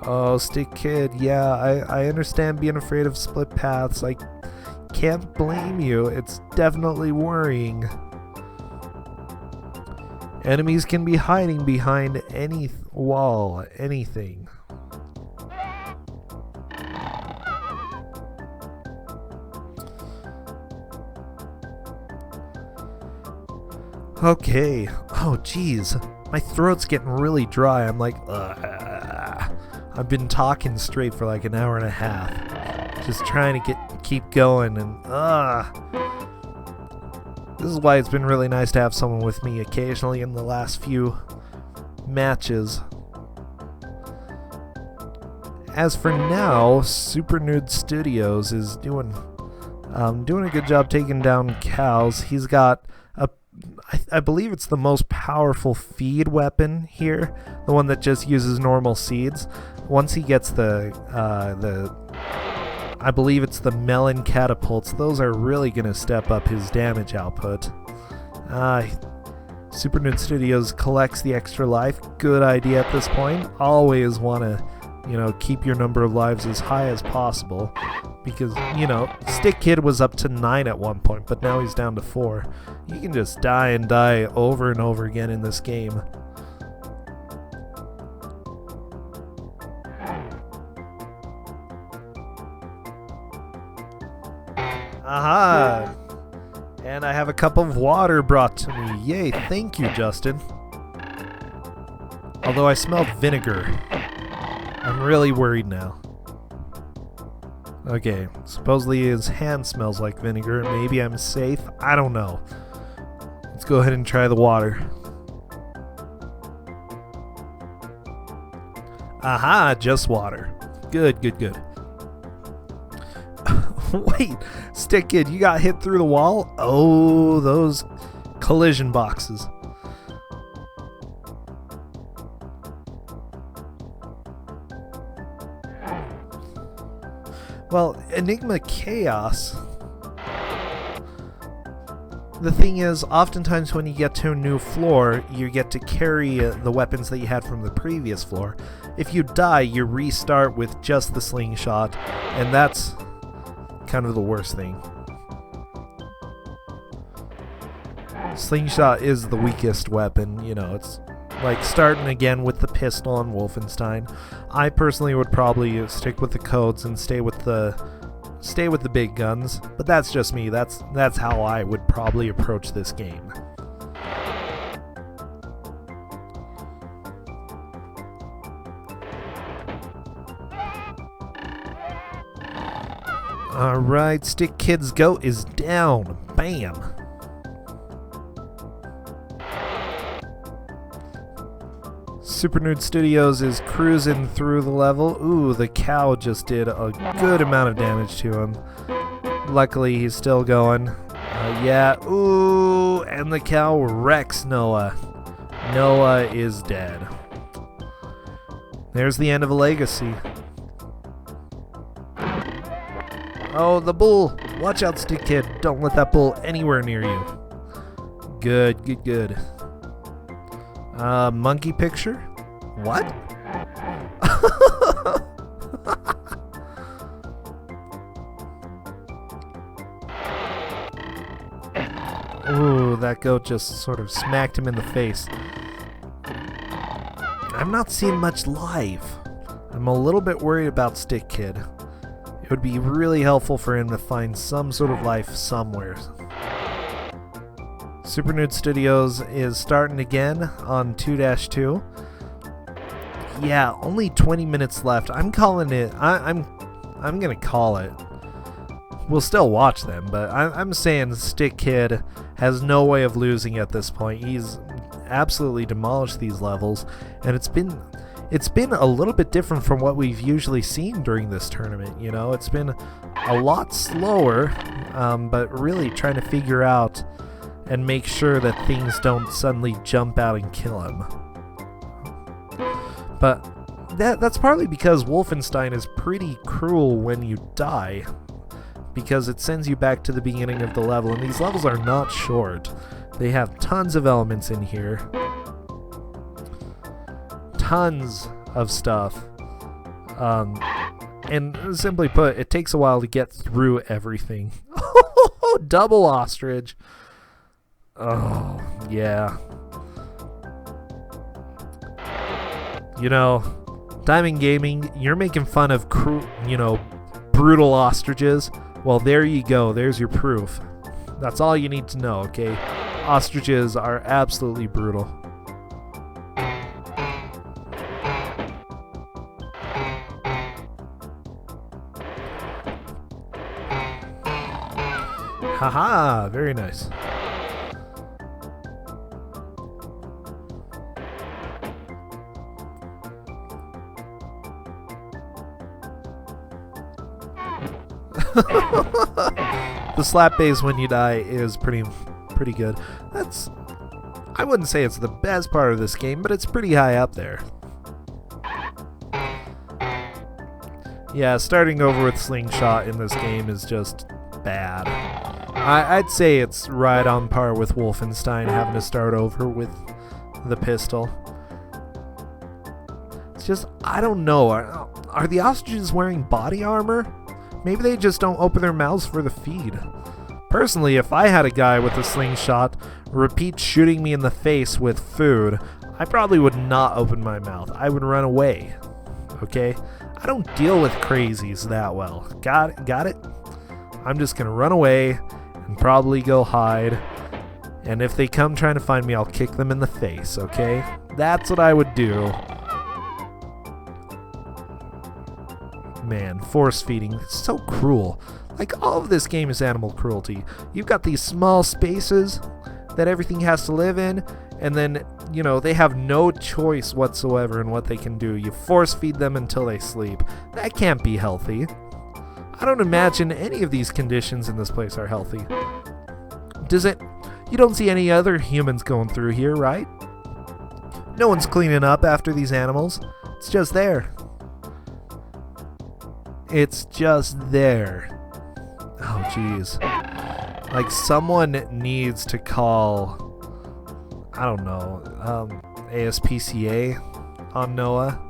Oh, Stick Kid, yeah, I understand being afraid of split paths. I can't blame you. It's definitely worrying. Enemies can be hiding behind any wall, anything. Okay. Oh, jeez. My throat's getting really dry. I'm like, I've been talking straight for like an hour and a half. Just trying to keep going, and this is why it's been really nice to have someone with me occasionally in the last few matches. As for now, Super Nude Studios is doing a good job taking down cows. He's got I believe it's the most powerful feed weapon here, the one that just uses normal seeds. Once he gets I believe it's the melon catapults, those are really going to step up his damage output. Super Nude Studios collects the extra life. Good idea at this point. Always want to, keep your number of lives as high as possible. Because, Stick Kid was up to 9 at one point, but now he's down to 4. You can just die and die over and over again in this game. Aha! And I have a cup of water brought to me. Yay, thank you, Justin. Although I smelled vinegar. I'm really worried now. Okay, supposedly his hand smells like vinegar. Maybe I'm safe. I don't know. Let's go ahead and try the water. Aha, just water. Good, good, good. Wait, Stick Kid, you got hit through the wall? Oh, those collision boxes. Well, Enigma Chaos. The thing is, oftentimes when you get to a new floor, you get to carry the weapons that you had from the previous floor. If you die, you restart with just the slingshot, and that's kind of the worst thing. Slingshot is the weakest weapon, it's like starting again with the pistol on Wolfenstein. I personally would probably stick with the codes and stay with the big guns, but that's just me. That's how I would probably approach this game. Alright, Stick Kid's goat is down. Bam. Super Nude Studios is cruising through the level. Ooh, the cow just did a good amount of damage to him. Luckily, he's still going. Yeah, ooh, and the cow wrecks Noah. Noah is dead. There's the end of a legacy. Oh, the bull! Watch out, Stick Kid. Don't let that bull anywhere near you. Good, good, good. Monkey picture? What? Ooh, that goat just sort of smacked him in the face. I'm not seeing much life. I'm a little bit worried about Stick Kid. It would be really helpful for him to find some sort of life somewhere. Super Nude Studios is starting again on 2-2. Yeah, only 20 minutes left. I'm calling it. I'm gonna call it. We'll still watch them, but I'm saying Stick Kid has no way of losing at this point. He's absolutely demolished these levels, and it's been a little bit different from what we've usually seen during this tournament. You know, it's been a lot slower, but really trying to figure out and make sure that things don't suddenly jump out and kill him. But that's partly because Wolfenstein is pretty cruel when you die, because it sends you back to the beginning of the level, and these levels are not short. They have tons of elements in here. Tons of stuff. And simply put, it takes a while to get through everything. Double ostrich. Oh, yeah. You know, Diamond Gaming, you're making fun of brutal ostriches. Well, there you go. There's your proof. That's all you need to know, okay? Ostriches are absolutely brutal. Haha, very nice. The slap base when you die is pretty good. I wouldn't say it's the best part of this game, but it's pretty high up there. Yeah, starting over with slingshot in this game is just bad. I'd say it's right on par with Wolfenstein, having to start over with the pistol. It's just, I don't know. Are the ostriches wearing body armor? Maybe they just don't open their mouths for the feed. Personally, if I had a guy with a slingshot repeat shooting me in the face with food, I probably would not open my mouth. I would run away. Okay? I don't deal with crazies that well. Got it? I'm just gonna run away and probably go hide. And if they come trying to find me, I'll kick them in the face, okay? That's what I would do. Man, force feeding, it's so cruel. Like, all of this game is animal cruelty. You've got these small spaces that everything has to live in, and then, you know, they have no choice whatsoever in what they can do. You force feed them until they sleep. That can't be healthy. I don't imagine any of these conditions in this place are healthy. You don't see any other humans going through here, right? No one's cleaning up after these animals. It's just there. It's just there. Oh, jeez. Like, someone needs to call, I don't know, ASPCA on Noah.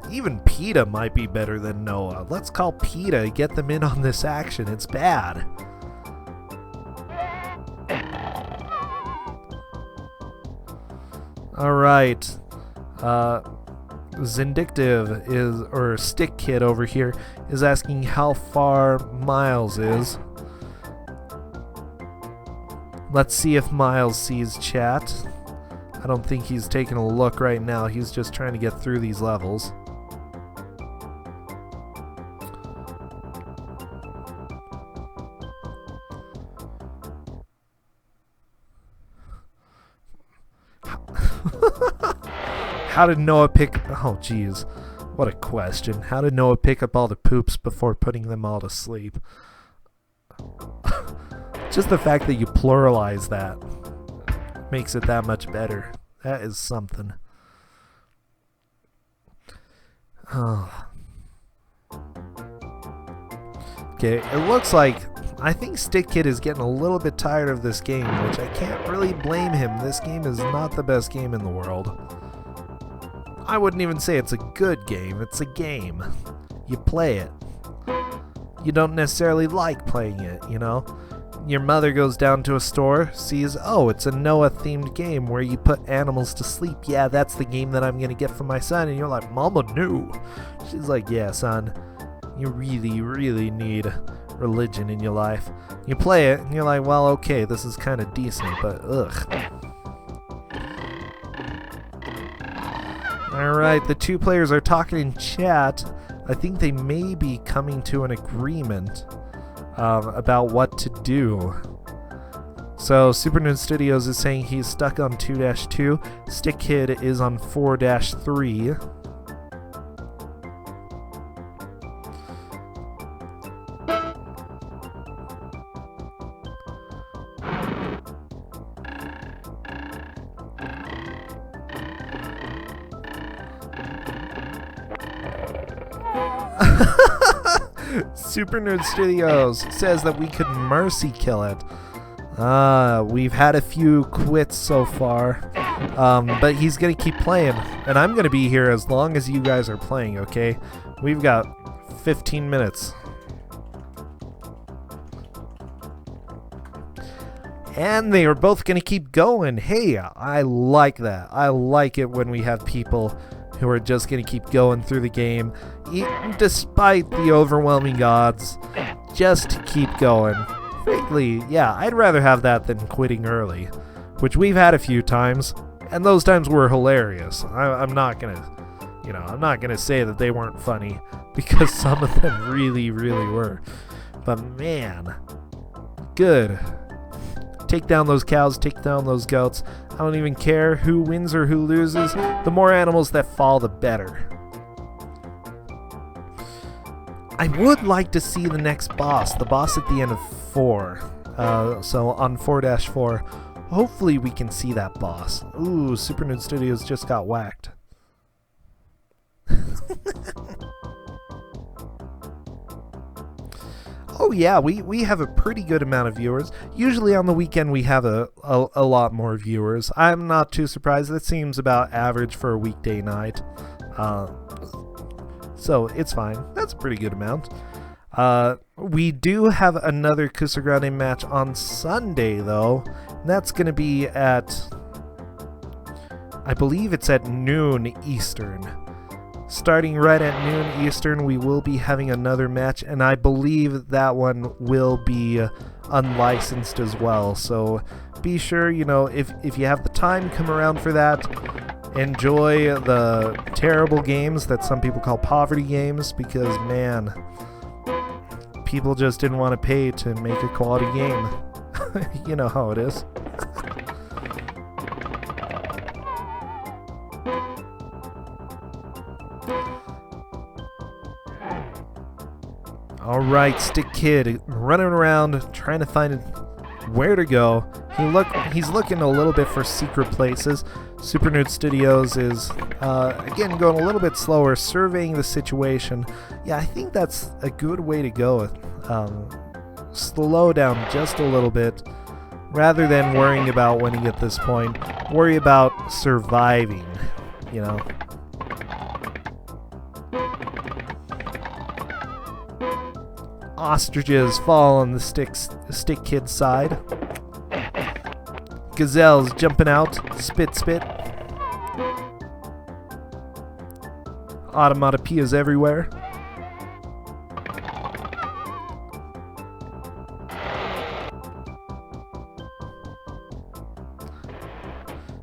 Even PETA might be better than Noah. Let's call PETA, get them in on this action. It's bad. Alright. Zindictive or Stick Kid over here is asking how far Miles is. Let's see if Miles sees chat. I don't think he's taking a look right now. He's just trying to get through these levels. How did Noah pick... Oh, jeez. What a question. How did Noah pick up all the poops before putting them all to sleep? Just the fact that you pluralize that makes it that much better. That is something. Oh. Okay, it looks like... I think Stick Kid is getting a little bit tired of this game, which I can't really blame him. This game is not the best game in the world. I wouldn't even say it's a good game. It's a game. You play it. You don't necessarily like playing it, you know? Your mother goes down to a store, sees, oh, it's a Noah-themed game where you put animals to sleep. Yeah, that's the game that I'm going to get for my son. And you're like, Mama, no. She's like, yeah, son, you really, really need religion in your life. You play it, and you're like, well, okay, this is kind of decent, but ugh. Alright, the two players are talking in chat. I think they may be coming to an agreement about what to do. So Super Nerd Studios is saying he's stuck on 2-2. Stick Kid is on 4-3. Super Nerd Studios says that we could mercy kill it. We've had a few quits so far, but he's gonna keep playing, and I'm gonna be here as long as you guys are playing, okay? We've got 15 minutes. And they are both gonna keep going. Hey, I like that. I like it when we have people who are just gonna keep going through the game, despite the overwhelming odds. Just keep going. Frankly, yeah, I'd rather have that than quitting early, which we've had a few times, and those times were hilarious. I'm not gonna say that they weren't funny, because some of them really, really were. But man, good. Take down those cows, take down those goats. I don't even care who wins or who loses. The more animals that fall, the better. I would like to see the next boss, the boss at the end of 4. So on 4-4, hopefully we can see that boss. Ooh, Super Nerd Studios just got whacked. Oh yeah, we have a pretty good amount of viewers. Usually on the weekend we have a lot more viewers. I'm not too surprised. That seems about average for a weekday night. So it's fine. That's a pretty good amount. We do have another Kusogrande match on Sunday though. That's going to be at, I believe it's at noon Eastern. Starting right at noon Eastern, we will be having another match, and I believe that one will be unlicensed as well. So be sure, you know, if you have the time, come around for that. Enjoy the terrible games that some people call poverty games, because, man, people just didn't want to pay to make a quality game. You know how it is. Alright, Stick Kid running around trying to find where to go. He's looking a little bit for secret places. Super Nerd Studios is again going a little bit slower, surveying the situation. Yeah, I think that's a good way to go. Slow down just a little bit rather than worrying about winning at this point. Worry about surviving, you know. Ostriches fall on the Stick Kid side. Gazelles jumping out. Spit, spit. Automatopoeias everywhere.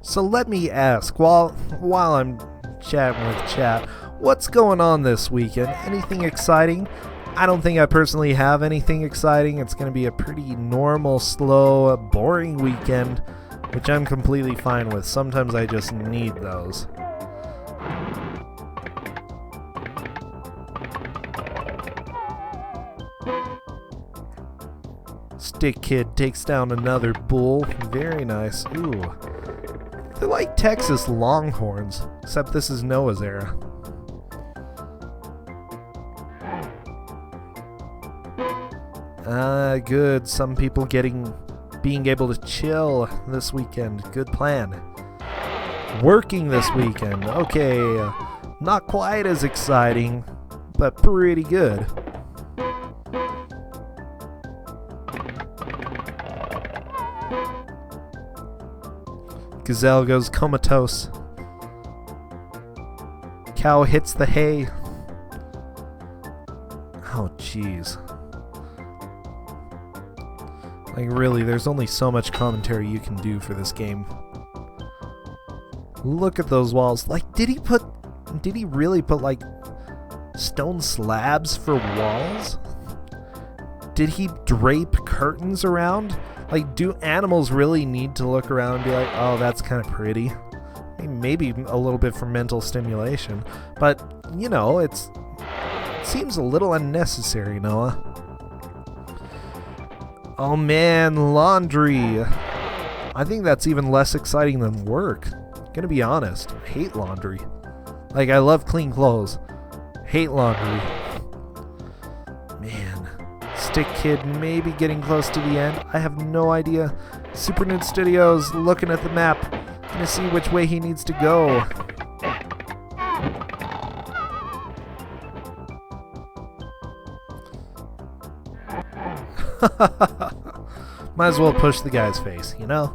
So let me ask, while I'm chatting with chat, what's going on this weekend? Anything exciting? I don't think I personally have anything exciting. It's going to be a pretty normal, slow, boring weekend, which I'm completely fine with. Sometimes I just need those. Stick Kid takes down another bull. Very nice. Ooh. They're like Texas Longhorns, except this is Noah's era. Good. Some people being able to chill this weekend. Good plan. Working this weekend. Okay. Not quite as exciting, but pretty good. Gazelle goes comatose. Cow hits the hay. Oh, jeez. Like, really, there's only so much commentary you can do for this game. Look at those walls. Like, did he really put, like, stone slabs for walls? did he drape curtains around? Like, do animals really need to look around and be like, oh, that's kind of pretty? Maybe a little bit for mental stimulation, but, you know, it seems a little unnecessary, Noah. Oh man, laundry. I think that's even less exciting than work. Gonna be honest, I hate laundry. Like, I love clean clothes. Hate laundry. Man. Stick Kid maybe getting close to the end. I have no idea. Super Nude Studios looking at the map. Gonna see which way he needs to go. Might as well push the guy's face, you know?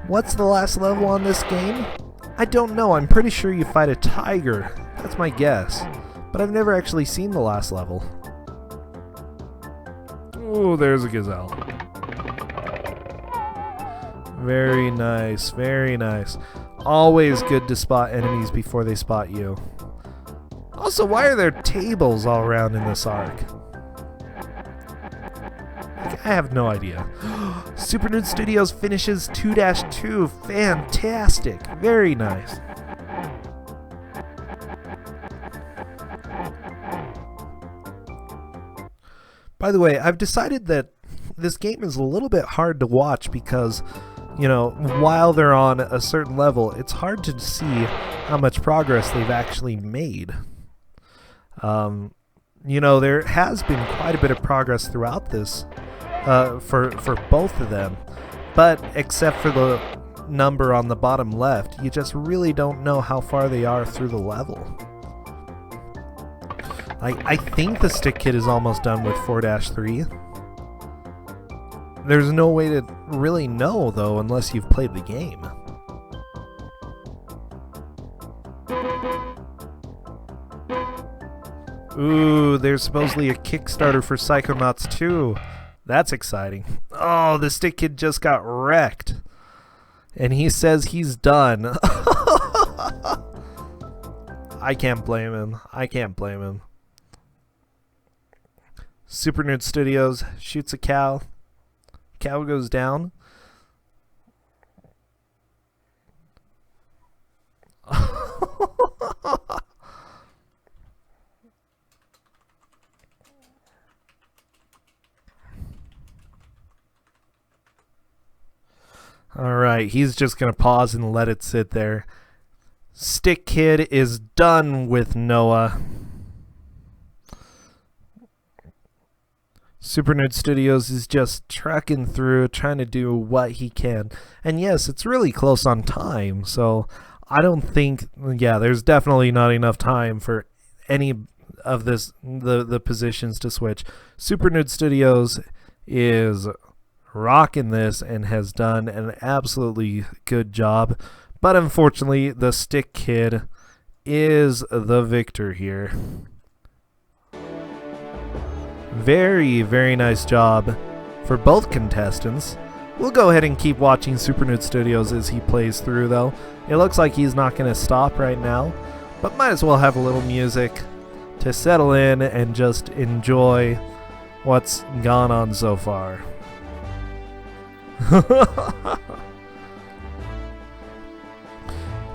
What's the last level on this game? I don't know. I'm pretty sure you fight a tiger. That's my guess. But I've never actually seen the last level. Oh, there's a gazelle. Very nice, very nice. Always good to spot enemies before they spot you. Also, why are there tables all around in this arc? Like, I have no idea. Super Nude Studios finishes 2-2. Fantastic. Very nice. By the way, I've decided that this game is a little bit hard to watch because, you know, while they're on a certain level, it's hard to see how much progress they've actually made. You know, there has been quite a bit of progress throughout this for both of them, but except for the number on the bottom left, you just really don't know how far they are through the level. I think the Stick Kid is almost done with 4-3. There's no way to really know, though, unless you've played the game. Ooh, there's supposedly a Kickstarter for Psychonauts 2. That's exciting. Oh, the Stick Kid just got wrecked. And he says he's done. I can't blame him. I can't blame him. Super Nerd Studios shoots a cow. Cow goes down. Alright, he's just going to pause and let it sit there. Stick Kid is done with Noah. Super Nerd Studios is just trucking through, trying to do what he can. And yes, it's really close on time, so I don't think, yeah, there's definitely not enough time for any of the positions to switch. Super Nerd Studios is rocking this and has done an absolutely good job. But unfortunately, the Stick Kid is the victor here. Very, very nice job for both contestants. We'll go ahead and keep watching Super Nude Studios as he plays through, though. It looks like he's not going to stop right now, but might as well have a little music to settle in and just enjoy what's gone on so far.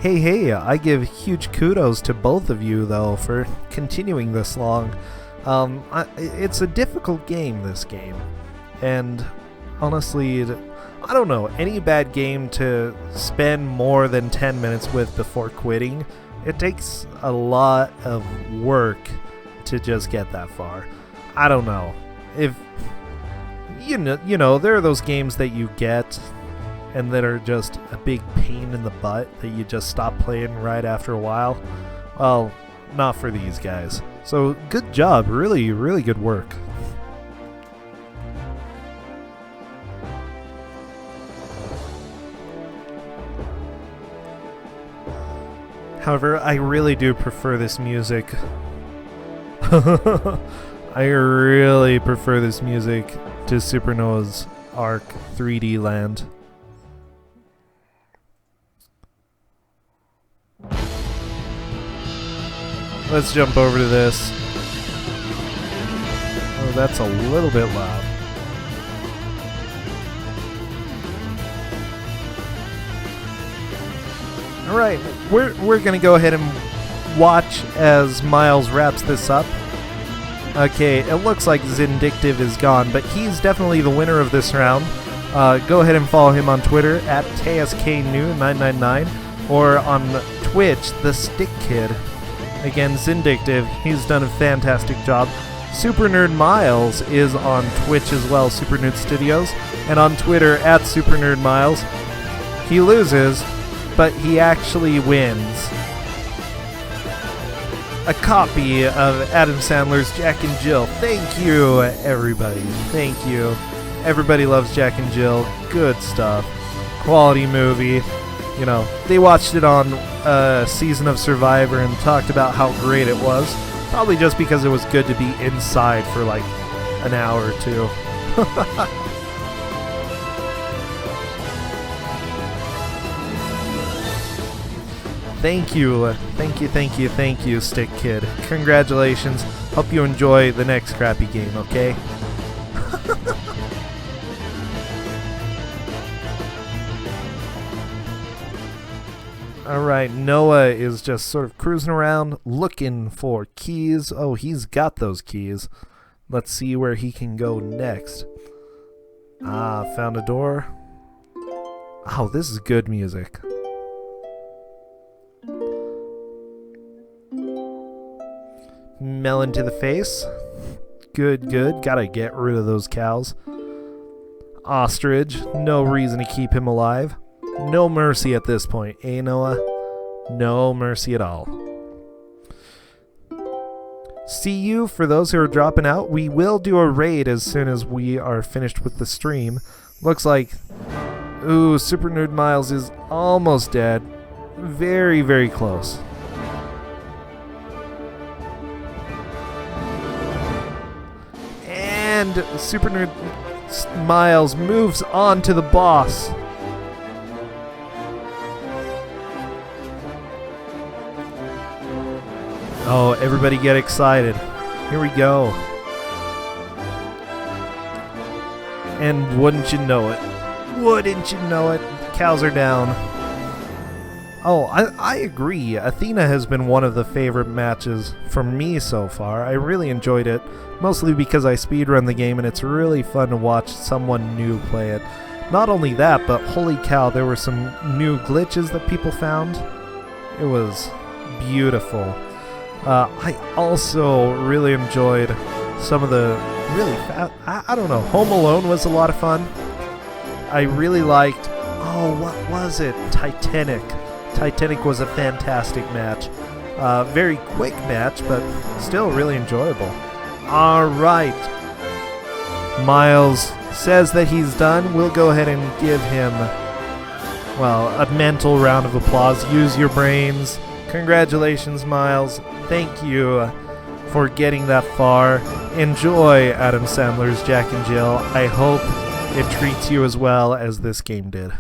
Hey, I give huge kudos to both of you, though, for continuing this long. It's a difficult game, this game, and honestly, I don't know, any bad game to spend more than 10 minutes with before quitting, it takes a lot of work to just get that far. I don't know, if, you know, there are those games that you get and that are just a big pain in the butt that you just stop playing right after a while. Well, not for these guys. So, good job. Really, really good work. However, I really do prefer this music. I really prefer this music to Supernova's Arc 3D Land. Let's jump over to this. That's a little bit loud. Alright, we're gonna go ahead and watch as Miles wraps this up. Okay, it looks like Zindictive is gone, but he's definitely the winner of this round. Go ahead and follow him on Twitter at TSKNew999 or on Twitch, The Stick Kid. Again, Zindictive, he's done a fantastic job. Super Nerd Miles is on Twitch as well, Super Nerd Studios, and on Twitter at Super Nerd Miles. He loses, but he actually wins a copy of Adam Sandler's Jack and Jill. Thank you, everybody. Thank you. Everybody loves Jack and Jill. Good stuff. Quality movie. You know, they watched it on a season of Survivor and talked about how great it was. Probably just because it was good to be inside for like an hour or two. Thank you, Stick Kid. Congratulations. Hope you enjoy the next crappy game, okay? Alright, Noah is just sort of cruising around looking for keys. Oh, he's got those keys. Let's see where he can go next. Ah, found a door. Oh, this is good music. Melon to the face. Good, good. Gotta get rid of those cows. Ostrich. No reason to keep him alive. No mercy at this point, eh, Noah? No mercy at all. See you for those who are dropping out. We will do a raid as soon as we are finished with the stream. Looks like... Ooh, Super Nerd Miles is almost dead. Very, very close. And Super Nerd Miles moves on to the boss. Oh, everybody get excited. Here we go. And wouldn't you know it? Wouldn't you know it? The cows are down. Oh, I agree. Athena has been one of the favorite matches for me so far. I really enjoyed it, mostly because I speedrun the game and it's really fun to watch someone new play it. Not only that, but holy cow, there were some new glitches that people found. It was beautiful. I also really enjoyed some of the really I don't know, Home Alone was a lot of fun. I really liked, oh, what was it? Titanic. Titanic was a fantastic match. Very quick match, but still really enjoyable. Alright. Miles says that he's done. We'll go ahead and give him, well, a mental round of applause. Use your brains. Congratulations, Miles. Thank you for getting that far. Enjoy Adam Sandler's Jack and Jill. I hope it treats you as well as this game did.